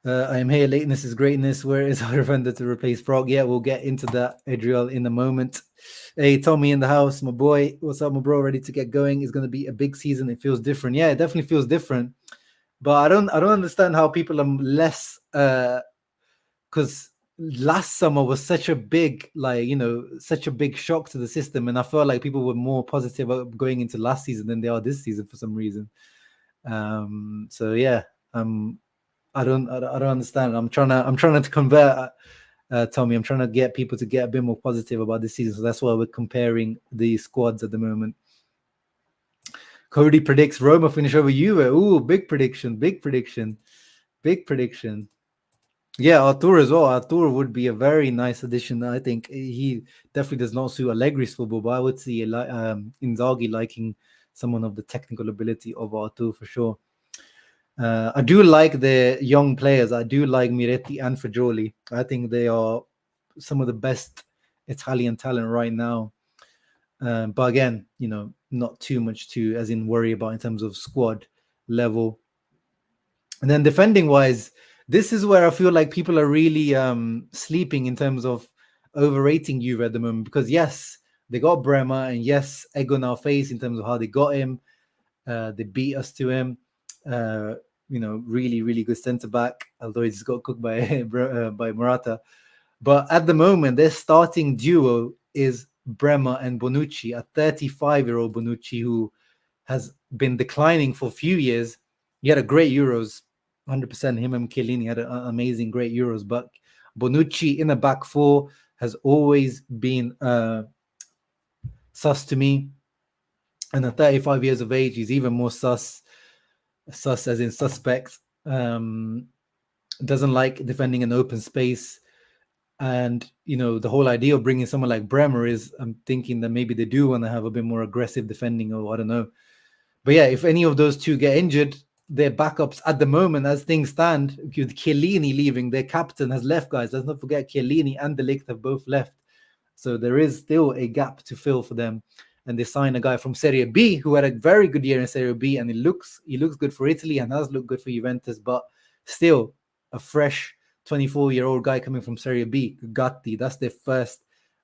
am here. Lateness is greatness. Where is our defender to replace Frog? Yeah, we'll get into that, Adriel, in a moment. Hey, Tommy in the house, my boy. What's up, my bro? Ready to get going? It's going to be a big season. It feels different. Yeah, it definitely feels different. But I don't understand how people are less because last summer was such a big, such a big shock to the system, and I felt like people were more positive about going into last season than they are this season for some reason. So yeah, I don't understand. I'm trying to convert, Tommy. I'm trying to get people to get a bit more positive about this season. So that's why we're comparing the squads at the moment. Cody predicts Roma finish over Juve. Ooh, big prediction. Yeah, Artur as well. Artur would be a very nice addition. I think he definitely does not suit Allegri's football, but I would see Inzaghi liking someone of the technical ability of Artur for sure. I do like the young players. I do like Miretti and Fagioli. I think they are some of the best Italian talent right now. But again, not too much to as in worry about in terms of squad level. And then defending wise, this is where I feel like people are really sleeping in terms of overrating Juve at the moment, because yes, they got Bremer, and yes, egg on our face in terms of how they got him. They beat us to him. Really, really good centre back, although he's got cooked by by Morata. But at the moment, their starting duo is Bremer and Bonucci, a 35-year-old Bonucci who has been declining for a few years. He had a great Euros, 100%. Him and Chiellini had an amazing, great Euros. But Bonucci in a back four has always been sus to me. And at 35 years of age, he's even more sus as in suspect. Doesn't like defending an open space. And, the whole idea of bringing someone like Bremer is, I'm thinking that maybe they do want to have a bit more aggressive defending, or I don't know. But yeah, if any of those two get injured, their backups at the moment, as things stand, with Chiellini leaving, their captain has left, guys. Let's not forget Chiellini and De Ligt have both left. So there is still a gap to fill for them. And they signed a guy from Serie B who had a very good year in Serie B, and he looks good for Italy and has looked good for Juventus, but still a fresh 24-year-old guy coming from Serie B, Gatti. That's their first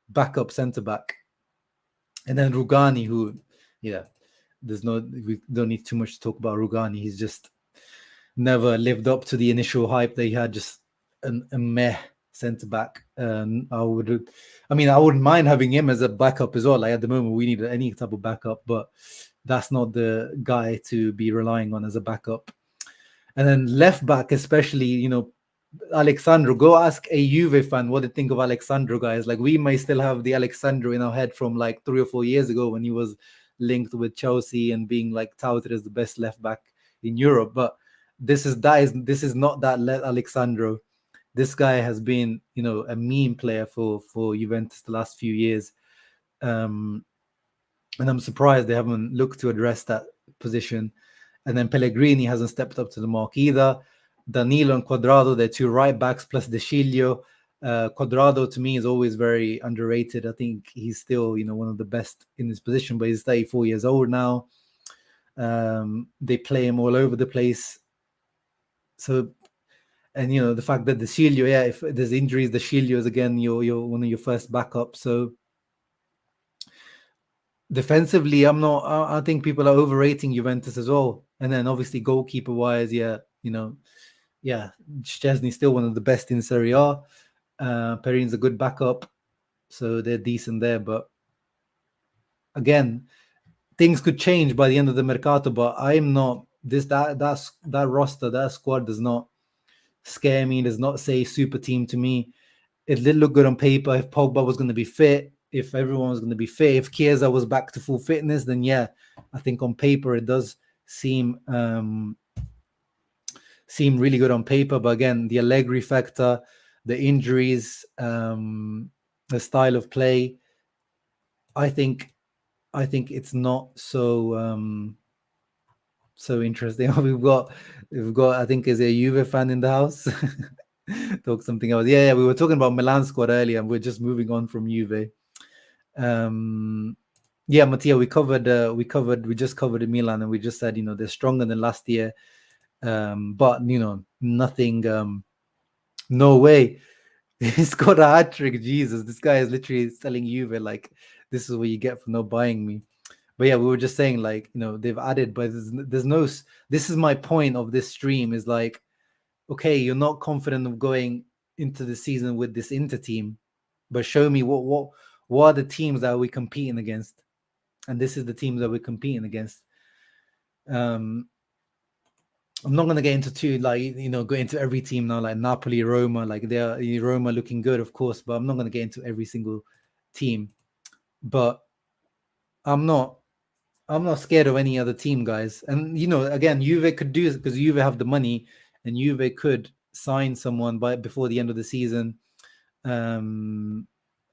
backup centre-back. And then Rugani, who, yeah, we don't need too much to talk about Rugani. He's just never lived up to the initial hype that he had, just a meh centre-back. I wouldn't mind having him as a backup as well. Like at the moment, we need any type of backup, but that's not the guy to be relying on as a backup. And then left back, especially, Alexandro. Go ask a Juve fan what they think of Alexandro, guys. Like, we may still have the Alexandro in our head from like 3 or 4 years ago when he was linked with Chelsea and being like touted as the best left back in Europe. But this is not that Alexandro. This guy has been, a meme player for Juventus the last few years. And I'm surprised they haven't looked to address that position. And then Pellegrini hasn't stepped up to the mark either. Danilo and Cuadrado, they're two right backs plus De Sciglio. Cuadrado to me is always very underrated. I think he's still, one of the best in his position, but he's 34 years old now. They play him all over the place. So, and the fact that De Sciglio, if there's injuries, De Sciglio is again your one of your first backups. So defensively, I think people are overrating Juventus as well. And then obviously goalkeeper wise, Szczesny's still one of the best in Serie A. Perrin's a good backup, so they're decent there. But again, things could change by the end of the Mercato. But I'm not that roster, that squad does not scare me. Does not say super team to me. It did look good on paper. If Pogba was going to be fit, if everyone was going to be fit, if Chiesa was back to full fitness, then yeah, I think on paper it does seem really good on paper. But again, the Allegri factor, the injuries, the style of play, I think it's not so interesting. We've got I think is a Juve fan in the house. Talk something else. Yeah, we were talking about Milan squad earlier, and we're just moving on from Juve. Mattia, we just covered Milan, and we just said, they're stronger than last year. But nothing, no way. He's got a hat-trick. Jesus, this guy is literally selling Juve like this is what you get for not buying me. But yeah, we were just saying, like, they've added, but there's no, this is my point of this stream, is like, okay, you're not confident of going into the season with this Inter team, but show me what are the teams that we're competing against, and this is the teams that we're competing against. I'm not gonna get into go into every team now, like Napoli, Roma, like they're Roma looking good, of course, but I'm not gonna get into every single team. But I'm not scared of any other team, guys. And again, Juve could do it because Juve have the money, and Juve could sign someone before the end of the season. And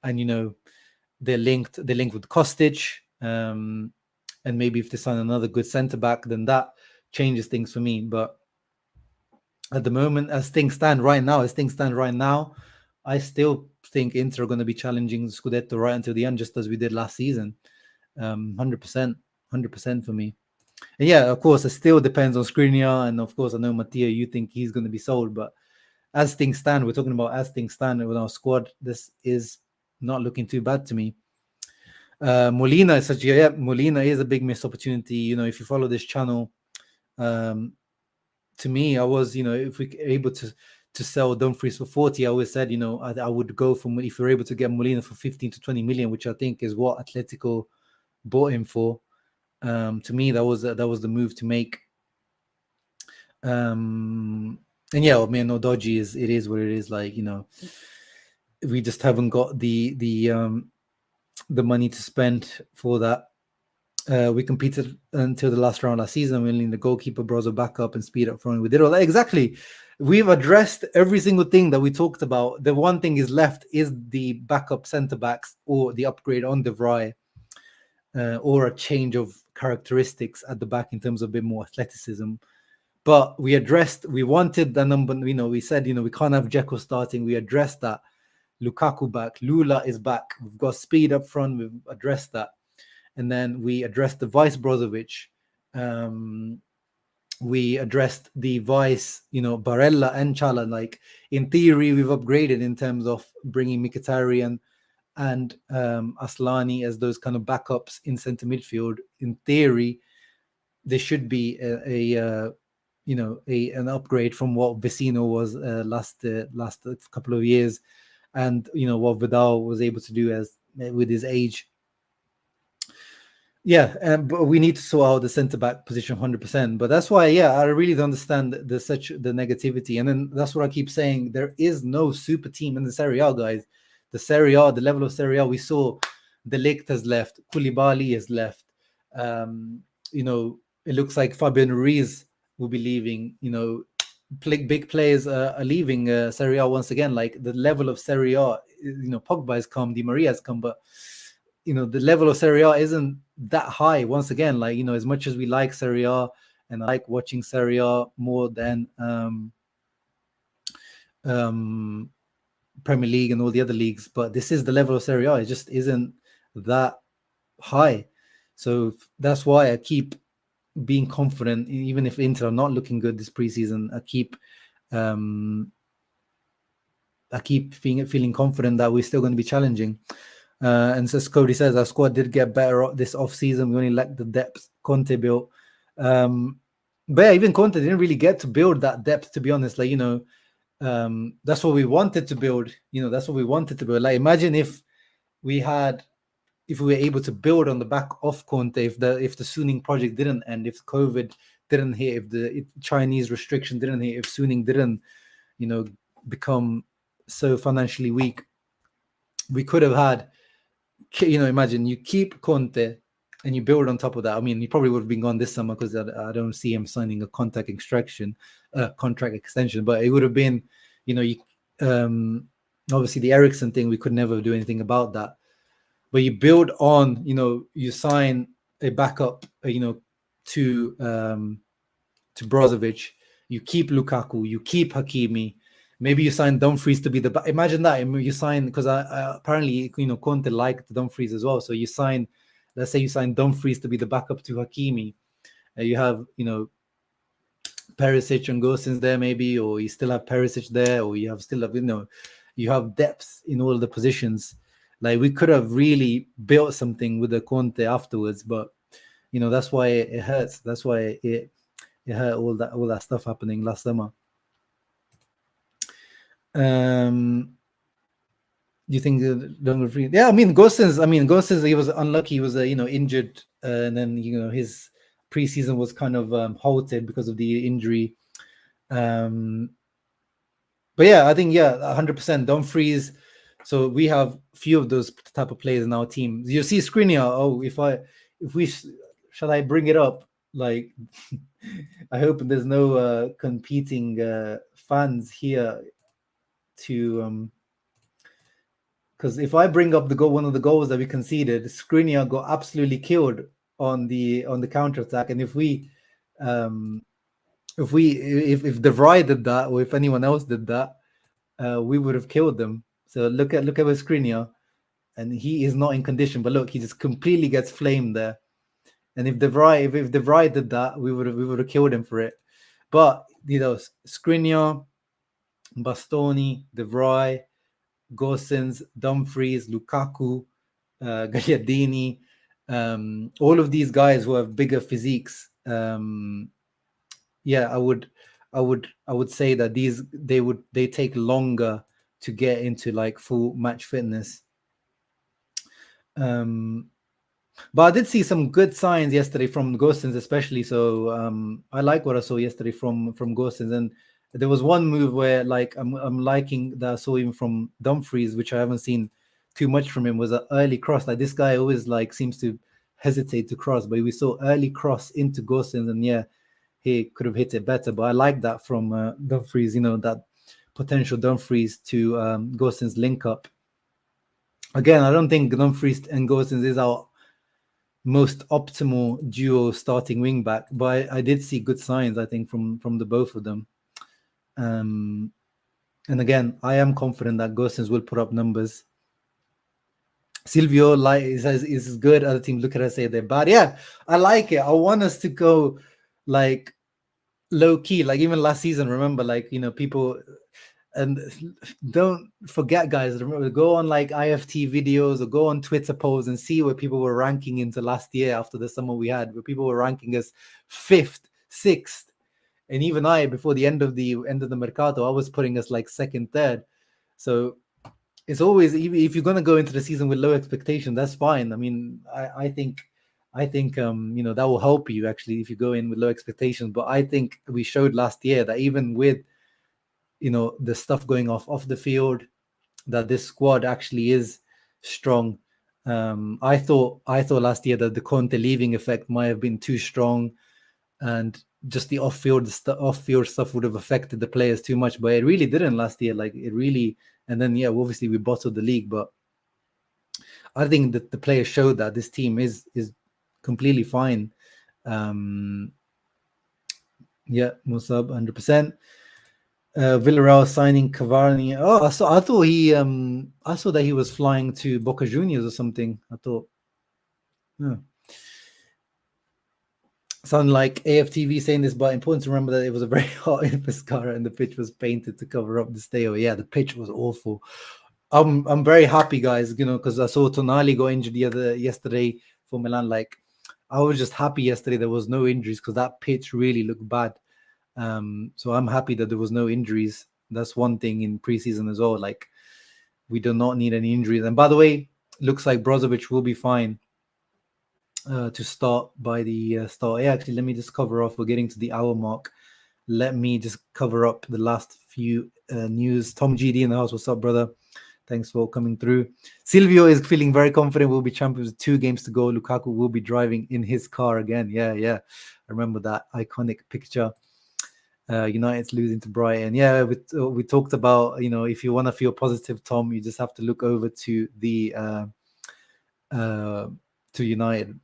they're linked with Kostic. And maybe if they sign another good centre back, then that changes things for me. But at the moment, as things stand right now, I still think Inter are going to be challenging the Scudetto right until the end, just as we did last season. 100% for me. And yeah, of course, it still depends on Skriniar, and of course, I know Mattia, you think he's going to be sold, but as things stand, we're talking about as things stand with our squad, this is not looking too bad to me. Molina is Molina is a big missed opportunity. If you follow this channel, to me, I was, if we're able to sell Dumfries for 40, I always said, I would go from, if you're able to get Molina for 15 to 20 million, which I think is what Atletico bought him for. To me, that was the move to make. And yeah, I mean, no dodgy it is what it is. Like, we just haven't got the money to spend for that. We competed until the last round last season. We need the goalkeeper, Brozo back up and speed up front. We did all that. Exactly. We've addressed every single thing that we talked about. The one thing is left is the backup centre backs, or the upgrade on De Vrij, or a change of characteristics at the back in terms of a bit more athleticism. But we wanted the number, we said, we can't have Dzeko starting. We addressed that. Lukaku back, Lula is back. We've got speed up front. We've addressed that. And then we addressed the vice Brozovic. We addressed the vice, Barella and Chala. Like, in theory, we've upgraded in terms of bringing Mkhitaryan and Aslani as those kind of backups in centre midfield. In theory, there should be an upgrade from what Vecino was last couple of years, and what Vidal was able to do with his age. Yeah, but we need to sort out the centre back position 100%. But that's why, I really don't understand the negativity. And then that's what I keep saying. There is no super team in the Serie A, guys. The Serie A, the level of Serie A, we saw De Ligt has left, Koulibaly has left. It looks like Fabian Ruiz will be leaving. Big players are leaving Serie A once again. Like, the level of Serie A, Pogba has come, Di Maria has come, but the level of Serie A isn't that high once again. Like, as much as we like Serie A, and I like watching Serie A more than Premier League and all the other leagues, but this is the level of Serie A. It just isn't that high. So that's why I keep being confident, even if Inter are not looking good this preseason. I keep feeling confident that we're still going to be challenging. And so Cody says our squad did get better this off-season. We only lacked the depth Conte built. But yeah, even Conte didn't really get to build that depth, to be honest. Like, that's what we wanted to build. That's what we wanted to build. Like, imagine if we were able to build on the back of Conte, if the Suning project didn't end, if COVID didn't hit, if the Chinese restriction didn't hit, if Suning didn't, become so financially weak, we could have had, imagine you keep Conte and you build on top of that. I mean, he probably would have been gone this summer because I don't see him signing a contract extension, but it would have been, obviously the Ericsson thing, we could never do anything about that. But you build on, you sign a backup, to Brozovic, you keep Lukaku, you keep Hakimi. Maybe you sign Dumfries to be the. Imagine that you sign, because apparently Conte liked Dumfries as well. So let's say you sign Dumfries to be the backup to Hakimi. You have Perisic and Gosens there maybe, or you still have Perisic there, or you have depth in all the positions. Like, we could have really built something with the Conte afterwards, but that's why it hurts. That's why it hurt all that stuff happening last summer. Do you think Dumfries? Yeah, I mean Gosens. He was unlucky. He was injured, and then his preseason was kind of halted because of the injury. But yeah, I think 100% Dumfries. So we have few of those type of players in our team. You see Skriniar. Oh, shall I bring it up? Like, I hope there's no competing fans here to because if I bring up one of the goals that we conceded, Skriniar got absolutely killed on the counter attack, and if De Vrij did that, or if anyone else did that, we would have killed them. So look at Skriniar, and he is not in condition. But look, he just completely gets flamed there. And if De Vrij did that, we would have killed him for it. But Skriniar, Bastoni, De Vrij, Gosens, Dumfries, Lukaku, Gagliardini, all of these guys who have bigger physiques. I would say that they take longer to get into like full match fitness. But I did see some good signs yesterday from Gosens, especially. So I like what I saw yesterday from Gosens, and there was one move where like I'm liking that I saw even from Dumfries, which I haven't seen too much from him, was an early cross. Like this guy always like seems to hesitate to cross, but we saw early cross into Gosens, and he could have hit it better. But I like that from Dumfries, that potential Dumfries to Gosens link up. Again, I don't think Dumfries and Gosens is our most optimal duo starting wing back, but I did see good signs, I think, from the both of them. And again, I am confident that Gosens will put up numbers. Silvio says is good. Other teams look at us, say they're bad. Yeah, I like it. I want us to go like low key, like even last season. Remember, like people. And don't forget, guys, remember, go on like IFT videos or go on Twitter polls and see where people were ranking into last year after the summer we had, where people were ranking us 5th, 6th. And even I, before the end of the Mercato, I was putting us like 2nd, 3rd. So it's always, if you're going to go into the season with low expectation, that's fine. I mean, I think that will help you actually if you go in with low expectations. But I think we showed last year that even with the stuff going off the field, that this squad actually is strong. I thought last year that the Conte leaving effect might have been too strong, and just the off-field stuff would have affected the players too much, but it really didn't last year. Like it really, and then obviously we bottled the league, but I think that the players showed that this team is completely fine. Musab 100%. Villarreal signing Cavani. Oh, I thought that he was flying to Boca Juniors or something. I thought. Yeah. Sound like AFTV saying this, but important to remember that it was a very hot in Pescara and the pitch was painted to cover up the stay away. Yeah, the pitch was awful. I'm very happy, guys, because I saw Tonali go injured yesterday for Milan. Like, I was just happy yesterday there was no injuries because that pitch really looked bad. So I'm happy that there was no injuries. That's one thing in preseason as well. Like, we do not need any injuries. And by the way, looks like Brozovic will be fine to start by the start. Yeah, actually, let me just cover off. We're getting to the hour mark. Let me just cover up the last few news. Tom GD in the house. What's up, brother? Thanks for coming through. Silvio is feeling very confident. We'll be champions with 2 games to go. Lukaku will be driving in his car again. Yeah. I remember that iconic picture. United's losing to Brighton. Yeah, we talked about, if you want to feel positive, Tom, you just have to look over to the to United.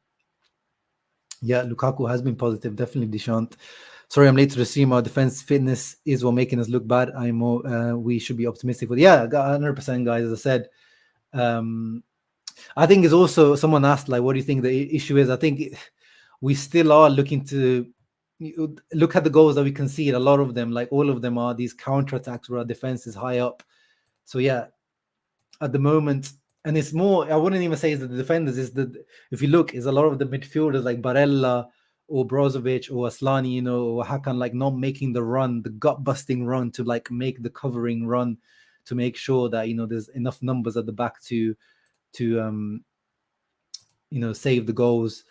Yeah, Lukaku has been positive, definitely Deschamps. Sorry, I'm late to the stream. Our defense fitness is what making us look bad. We should be optimistic. But 100%, guys. As I said, I think it's also, someone asked, like, what do you think the issue is? I think we still are looking to look at the goals that we concede. A lot of them, like all of them, are these counterattacks where our defense is high up. So at the moment, and it's more, I wouldn't even say it's the defenders, is that if you look, is a lot of the midfielders like Barella or Brozovic or Aslani, you know, or Hakan, like not making the run, the gut-busting run to like make the covering run to make sure that, you know, there's enough numbers at the back to you know, save the goals.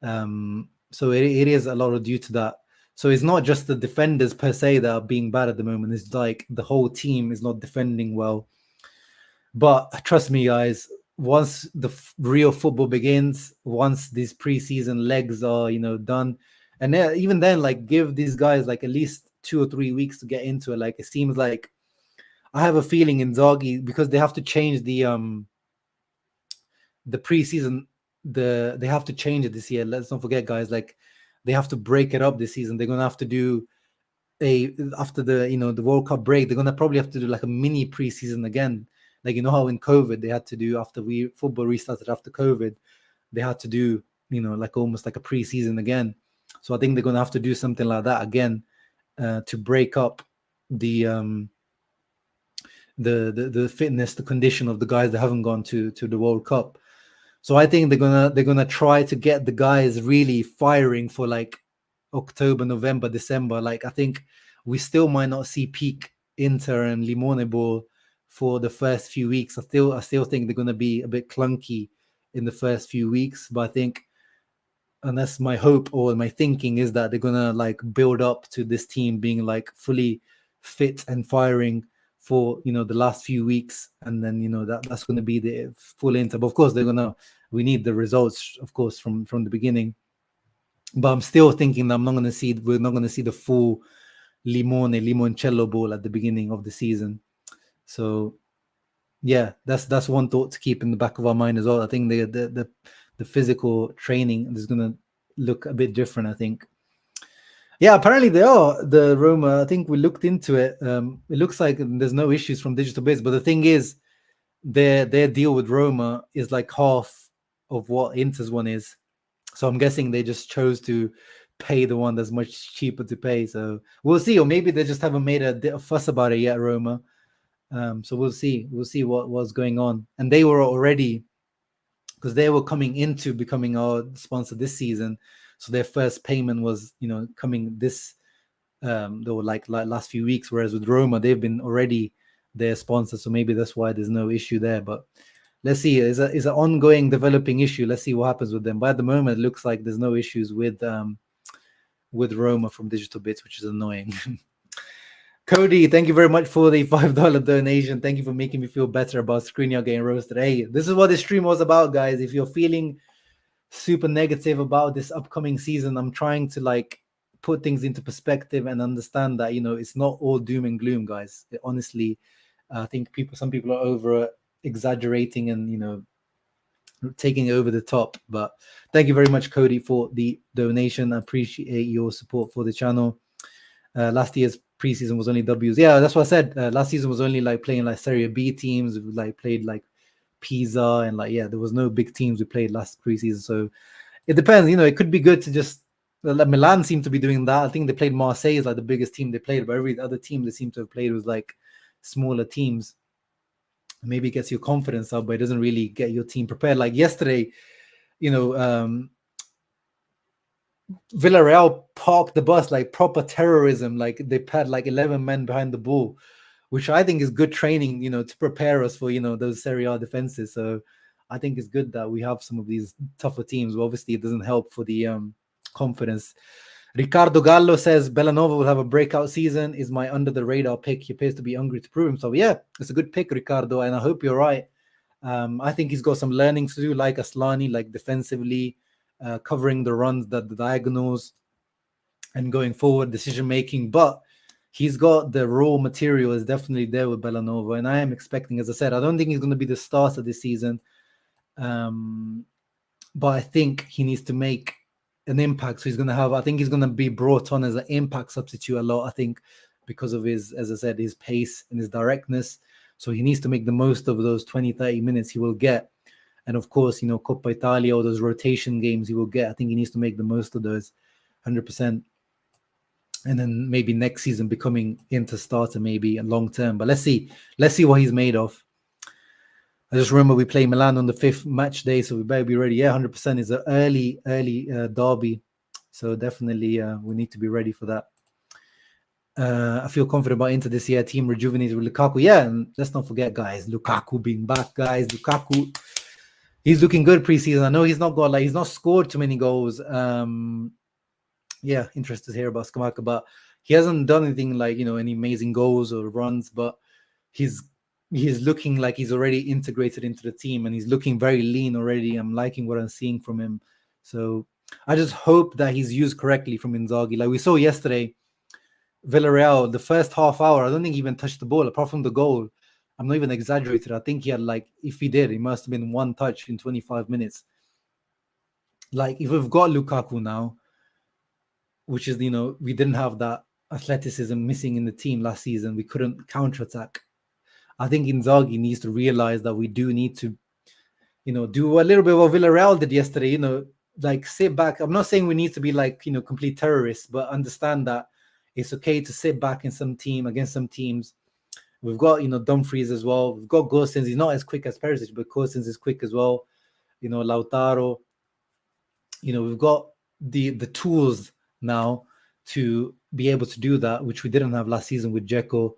So it is a lot of due to that. So it's not just the defenders per se that are being bad at the moment. It's like the whole team is not defending well. But trust me, guys, once the real football begins, once these preseason legs are, you know, done, and then, even then, like give these guys like at least 2 or 3 weeks to get into it. Like it seems like I have a feeling Inzaghi, because they have to change the preseason, they have to change it this year. Let's not forget, guys, like they have to break it up this season. They're gonna have to do after the, you know, the World Cup break, they're gonna probably have to do like a mini preseason again. Like, you know how in COVID they had to do, after football restarted after COVID, they had to do, you know, like almost like a preseason again. So I think they're gonna have to do something like that again to break up the fitness, the condition of the guys that haven't gone to the World Cup. So I think they're gonna try to get the guys really firing for like October, November, December. Like I think we still might not see peak Inter and Limone ball for the first few weeks. I still think they're gonna be a bit clunky in the first few weeks. But I think, and that's my hope or my thinking, is that they're gonna like build up to this team being like fully fit and firing for, you know, the last few weeks, and then, you know, that's going to be the full Inter. But of course we need the results, of course, from the beginning. But I'm still thinking that we're not going to see the full limoncello ball at the beginning of the season. So yeah, that's one thought to keep in the back of our mind as well. I think the physical training is going to look a bit different, I think. Yeah, apparently they are, the Roma. I think we looked into it. It looks like there's no issues from Digital Biz, but the thing is, their deal with Roma is like half of what Inter's one is. So I'm guessing they just chose to pay the one that's much cheaper to pay. So we'll see, or maybe they just haven't made a fuss about it yet, Roma. So we'll see. We'll see what was going on. And they were already, because they were coming into becoming our sponsor this season. So their first payment was, you know, coming this, they were like last few weeks. Whereas with Roma, they've been already their sponsor. So maybe that's why there's no issue there. But let's see. It's an ongoing developing issue. Let's see what happens with them. But at the moment, it looks like there's no issues with Roma from Digital Bits, which is annoying. Cody, thank you very much for the $5 donation. Thank you for making me feel better about Skriniar getting roasted. Hey, this is what this stream was about, guys. If you're feeling super negative about this upcoming season, I'm trying to like put things into perspective and understand that, you know, it's not all doom and gloom, guys. Honestly, I think some people are over exaggerating and, you know, taking over the top. But thank you very much, Cody, for the donation. I appreciate your support for the channel. Last year's preseason was only W's. Yeah, that's what I said. Last season was only like playing like Serie B teams. We like played like Pisa and like, yeah, there was no big teams we played last preseason. So it depends. You know, it could be good to just, like Milan seemed to be doing that. I think they played Marseille is like the biggest team they played, but every other team they seem to have played was like smaller teams. Maybe it gets your confidence up, but it doesn't really get your team prepared. Like yesterday, you know, Villarreal parked the bus like proper terrorism. Like they had like 11 men behind the ball, which I think is good training, you know, to prepare us for, you know, those Serie A defenses. So I think it's good that we have some of these tougher teams. But obviously, it doesn't help for the confidence. Ricardo Gallo says Bellanova will have a breakout season. Is my under the radar pick. He appears to be hungry to prove himself. Yeah, it's a good pick, Ricardo, and I hope you're right. I think he's got some learning to do, like Aslani, like defensively, covering the runs, the diagonals, and going forward, decision making. But he's got the raw material is definitely there with Bellanova, and I am expecting, as I said, I don't think he's going to be the starter this season, but I think he needs to make an impact. So he's going to have, I think he's going to be brought on as an impact substitute a lot, I think, because of his, as I said, his pace and his directness. So he needs to make the most of those 20, 30 minutes he will get. And of course, you know, Coppa Italia or those rotation games he will get. I think he needs to make the most of those 100%. And then maybe next season becoming Inter starter, maybe and long term. But let's see what he's made of. I just remember we play Milan on the 5th match day, so we better be ready. Yeah, 100% is an early derby. So definitely we need to be ready for that. I feel confident about Inter this year. Team rejuvenated with Lukaku. Yeah, and let's not forget, guys, Lukaku being back, guys. Lukaku, he's looking good preseason. I know he's not scored too many goals. Yeah, interested to hear about Skamaka, but he hasn't done anything like, any amazing goals or runs, but he's looking like he's already integrated into the team, and he's looking very lean already. I'm liking what I'm seeing from him. So I just hope that he's used correctly from Inzaghi. Like we saw yesterday, Villarreal, the first half hour, I don't think he even touched the ball apart from the goal. I'm not even exaggerated. I think he had, like, if he did, it must have been one touch in 25 minutes. Like, if we've got Lukaku now, which is, we didn't have that athleticism missing in the team last season. We couldn't counterattack. I think Inzaghi needs to realize that we do need to, do a little bit what Villarreal did yesterday, like sit back. I'm not saying we need to be like, complete terrorists, but understand that it's okay to sit back in against some teams. We've got, Dumfries as well. We've got Gosens. He's not as quick as Perisic, but Gosens is quick as well. Lautaro. We've got the tools now to be able to do that, which we didn't have last season with Dzeko.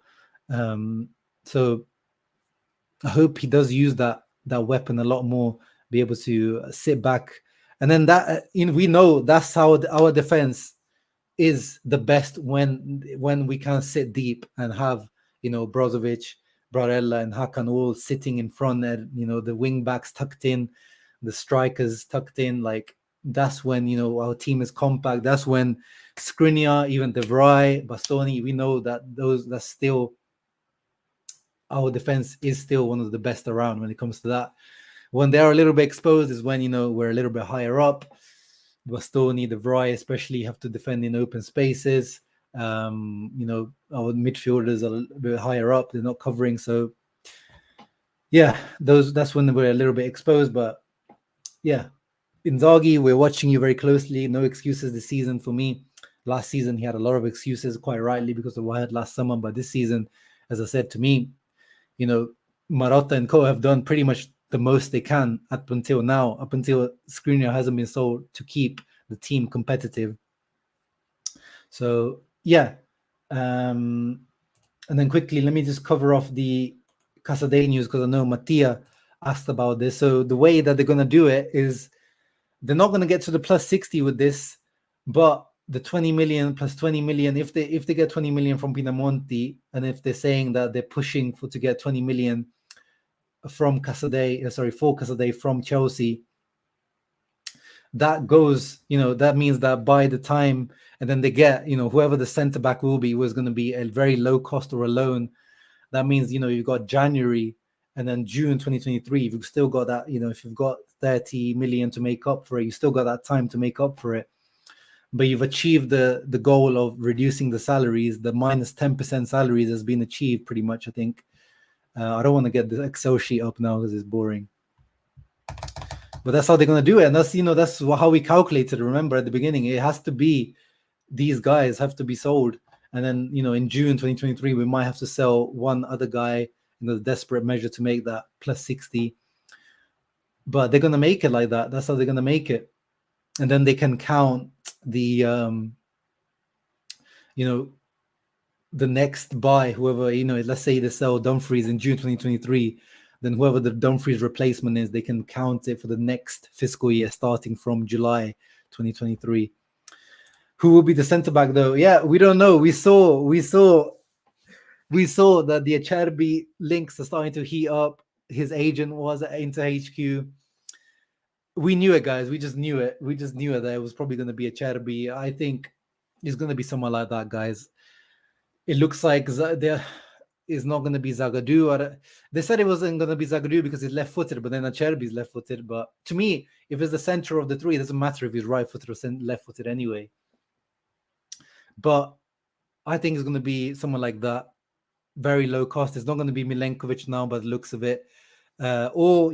So I hope he does use that weapon a lot more, be able to sit back. And then that, we know that's how our defense is the best when we can sit deep and have, Brozovic, Barella, and Hakan all sitting in front, and, the wing backs tucked in, the strikers tucked in. Like, that's when, our team is compact. That's when Skriniar, even De Vrij, Bastoni, we know that that's still, our defense is still one of the best around when it comes to that. When they're a little bit exposed is when, we're a little bit higher up. Bastoni, De Vrij especially have to defend in open spaces. Our midfielders are a little bit higher up. They're not covering. So, yeah, that's when we're a little bit exposed. But, yeah, Inzaghi, we're watching you very closely. No excuses this season for me. Last season, he had a lot of excuses, quite rightly, because of what I had last summer. But this season, as I said, to me, Marotta and co have done pretty much the most they can up until now, up until Skriniar hasn't been sold, to keep the team competitive. So, yeah. And then quickly, let me just cover off the Casadei news, because I know Mattia asked about this. So the way that they're going to do it is they're not going to get to the plus 60 with this, but the 20 million plus 20 million, if they get 20 million from Pinamonti, and if they're saying that they're pushing to get 20 million from for Casadei from Chelsea, that goes, that means that by the time, and then they get, whoever the centre back will be, was going to be a very low cost or a loan. That means, you've got January and then June 2023. You've still got that, if you've got 30 million to make up for it, you still got that time to make up for it. But you've achieved the goal of reducing the salaries. The minus 10% salaries has been achieved pretty much, I think. I don't want to get the Excel sheet up now because it's boring. But that's how they're going to do it. And that's, that's how we calculated. Remember at the beginning, it has to be, these guys have to be sold. And then, in June 2023, we might have to sell one other guy in a desperate measure to make that plus 60. But they're going to make it like that. That's how they're going to make it. And then they can count the, the next buy, whoever, let's say they sell Dumfries in June 2023, then whoever the Dumfries replacement is, they can count it for the next fiscal year starting from July 2023. Who will be the centre back though? Yeah, we don't know. We saw that the Acerbi links are starting to heat up. His agent was at Inter HQ. We knew it, guys. We just knew it. That it was probably going to be Acerbi. I think it's going to be someone like that, guys. It looks like there is not going to be Zagadou. They said it wasn't going to be Zagadou because he's left-footed, but then Acerbi is left-footed. But to me, if it's the center of the three, it doesn't matter if he's right-footed or left-footed anyway. But I think it's going to be someone like that. Very low cost. It's not going to be Milenkovic now, by the looks of it. Or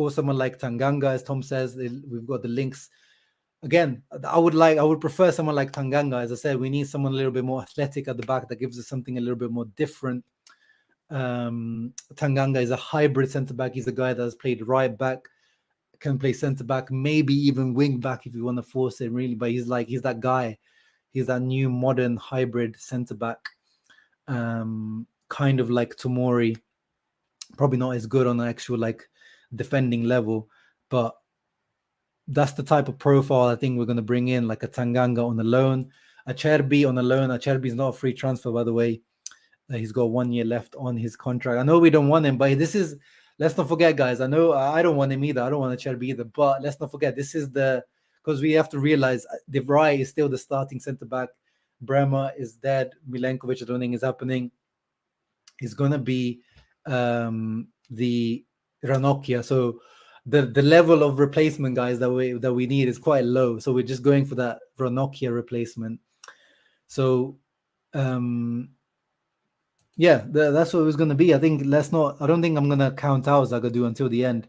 someone like Tanganga, as Tom says. We've got the links. Again, I would prefer someone like Tanganga. As I said, we need someone a little bit more athletic at the back that gives us something a little bit more different. Tanganga is a hybrid centre back. He's a guy that has played right back, can play centre back, maybe even wing back if you want to force it really. But he's that guy. He's that new modern hybrid centre back, kind of like Tomori. Probably not as good on an actual like defending level, but that's the type of profile I think we're going to bring in, like a Tanganga on a loan, Acerbi on a loan. Acerbi is not a free transfer, by the way. He's got 1 year left on his contract. I know we don't want him, but this is, let's not forget, guys. I know I don't want him either. I don't want Acerbi either, but let's not forget, this is because we have to realize De Vrij is still the starting centre back. Bremer is dead. Milenkovic, I don't think is happening. Is going to be the Ranocchia. So the level of replacement, guys, that we need is quite low. So we're just going for that Ranocchia replacement. So yeah, that's what it was going to be. I think I don't think I'm going to count out Zagadou until the end.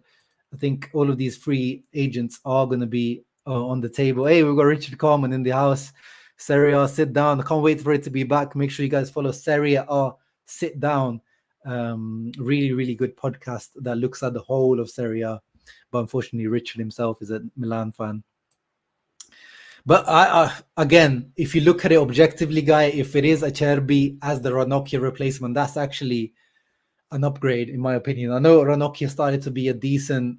I think all of these free agents are going to be on the table. Hey, we've got Richard Carman in the house. Serie A, sit down. I can't wait for it to be back. Make sure you guys follow Serie A, sit down. Really, really good podcast that looks at the whole of Serie A. But unfortunately, Richard himself is a Milan fan. But again, if you look at it objectively, guy, if it is Acerbi as the Ranocchia replacement, that's actually an upgrade, in my opinion. I know Ranocchia started to be a decent,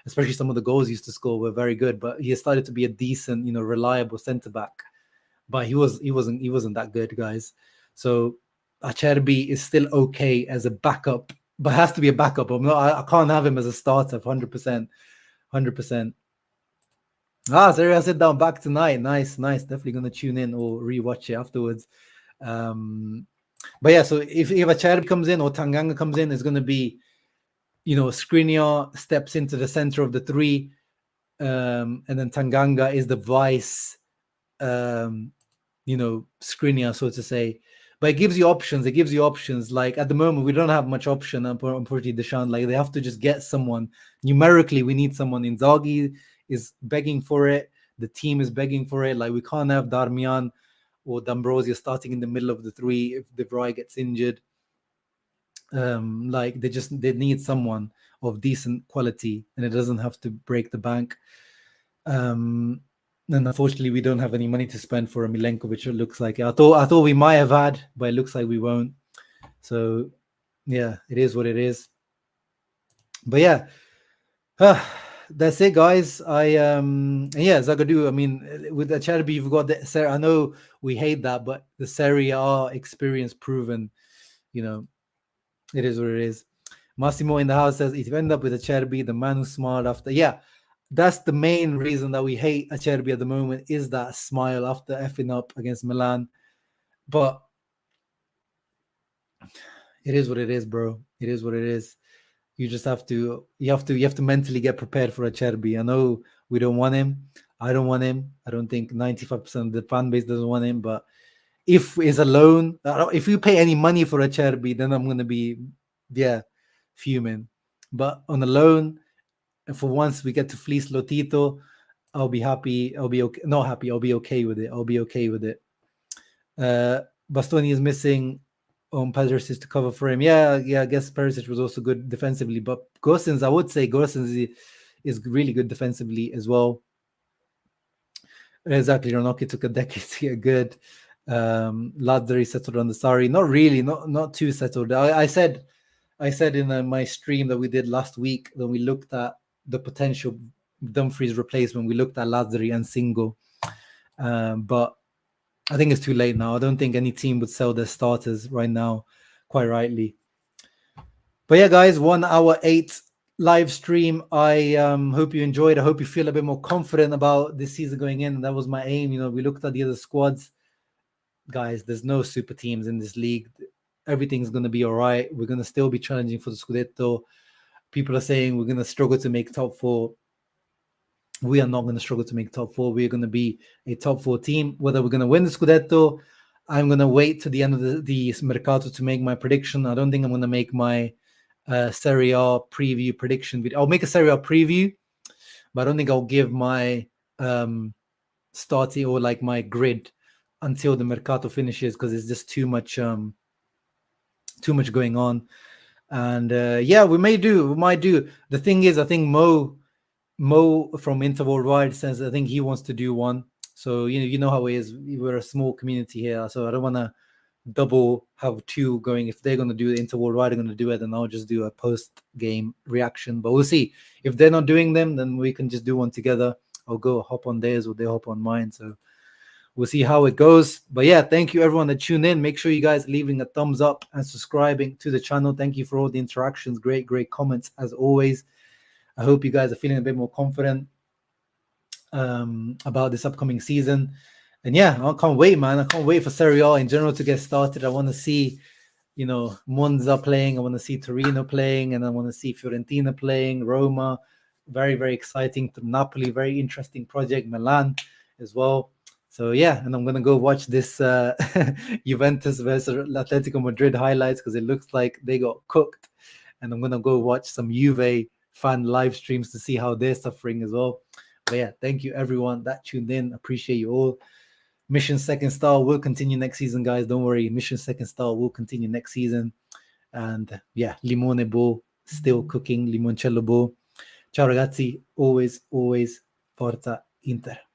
especially some of the goals he used to score were very good, but he started to be a decent, reliable centre back. But he wasn't that good, guys. So Acerbi is still okay as a backup, but has to be a backup. I can't have him as a starter, 100%. Serie A sit down back tonight. Nice. Definitely gonna tune in or rewatch it afterwards. But yeah, so if Acerbi comes in or Tanganga comes in, it's gonna be, Skriniar steps into the center of the three, and then Tanganga is the vice, Skriniar, so to say. But it gives you options. Like at the moment, we don't have much option. Unfortunately, Deschamps, like they have to just get someone. Numerically, we need someone. Inzaghi is begging for it. The team is begging for it. Like we can't have Darmian or D'Ambrosio starting in the middle of the three if De Vrij gets injured. Like they need someone of decent quality, and it doesn't have to break the bank. And unfortunately, we don't have any money to spend for a Milenkovic. It looks like I thought we might have had, but it looks like we won't. So, yeah, it is what it is. But yeah, that's it, guys. Zagadou. I mean, with Acerbi, you've got the. I know we hate that, but the Serie A experience proven. It is what it is. Massimo in the house says, if you end up with Acerbi, the man who smiled after, that's the main reason that we hate Acerbi at the moment, is that smile after effing up against Milan. But it is what it is, bro. It is what it is. You just have to mentally get prepared for Acerbi. I know we don't want him. I don't want him. I don't think 95% of the fan base doesn't want him. But if it's a loan, if you pay any money for Acerbi, then I'm going to be, fuming. But on a loan, and for once we get to fleece Lotito, I'll be happy. I'll be okay. Not happy. I'll be okay with it. Bastoni is missing on Perisic to cover for him. I guess Perisic was also good defensively, but Gosens, I would say Gosens is really good defensively as well. Exactly, Ranocchia took a decade to get good. Lazzari settled on the Sarri. Not really, not too settled. I said in my stream that we did last week when we looked at the potential Dumfries replacement, we looked at Lazzari and Singo, but I think it's too late now. I don't think any team would sell their starters right now, quite rightly. But yeah, guys, 1 hour 8 live stream. I hope you enjoyed. I hope you feel a bit more confident about this season going in. That was my aim. We looked at the other squads. Guys, there's no super teams in this league. Everything's going to be all right. We're going to still be challenging for the Scudetto. People are saying we're going to struggle to make top 4. We are not going to struggle to make top 4. We're going to be a top 4 team. Whether we're going to win the Scudetto, I'm going to wait to the end of the Mercato to make my prediction. I don't think I'm going to make my Serie A preview prediction video. I'll make a Serie A preview, but I don't think I'll give my starting or like my grid until the Mercato finishes, because it's just too much going on. And we might do. The thing is, I think Mo Mo from Inter Worldwide says I think he wants to do one. So you know how it is. We're a small community here, so I don't want to double have two going. If they're going to do the Inter Worldwide, they're going to do it, and I'll just do a post game reaction. But we'll see. If they're not doing them, then we can just do one together. I'll go hop on theirs or they hop on mine. So we'll see how it goes. But yeah, thank you everyone that tuned in. Make sure you guys leaving a thumbs up and subscribing to the channel. Thank you for all the interactions. Great comments as always. I hope you guys are feeling a bit more confident about this upcoming season. And yeah, I can't wait, man. I can't wait for Serie A in general to get started. I want to see, Monza playing. I want to see Torino playing, and I want to see Fiorentina playing, Roma. Very, very exciting. Napoli, very interesting project. Milan as well. So yeah, and I'm gonna go watch this Juventus versus Atletico Madrid highlights because it looks like they got cooked. And I'm gonna go watch some Juve fan live streams to see how they're suffering as well. But yeah, thank you everyone that tuned in. Appreciate you all. Mission Second Star will continue next season, guys. Don't worry. Mission Second Star will continue next season. And yeah, Limone Bo still cooking. Limoncello Bo. Ciao ragazzi. Always, Forza Inter.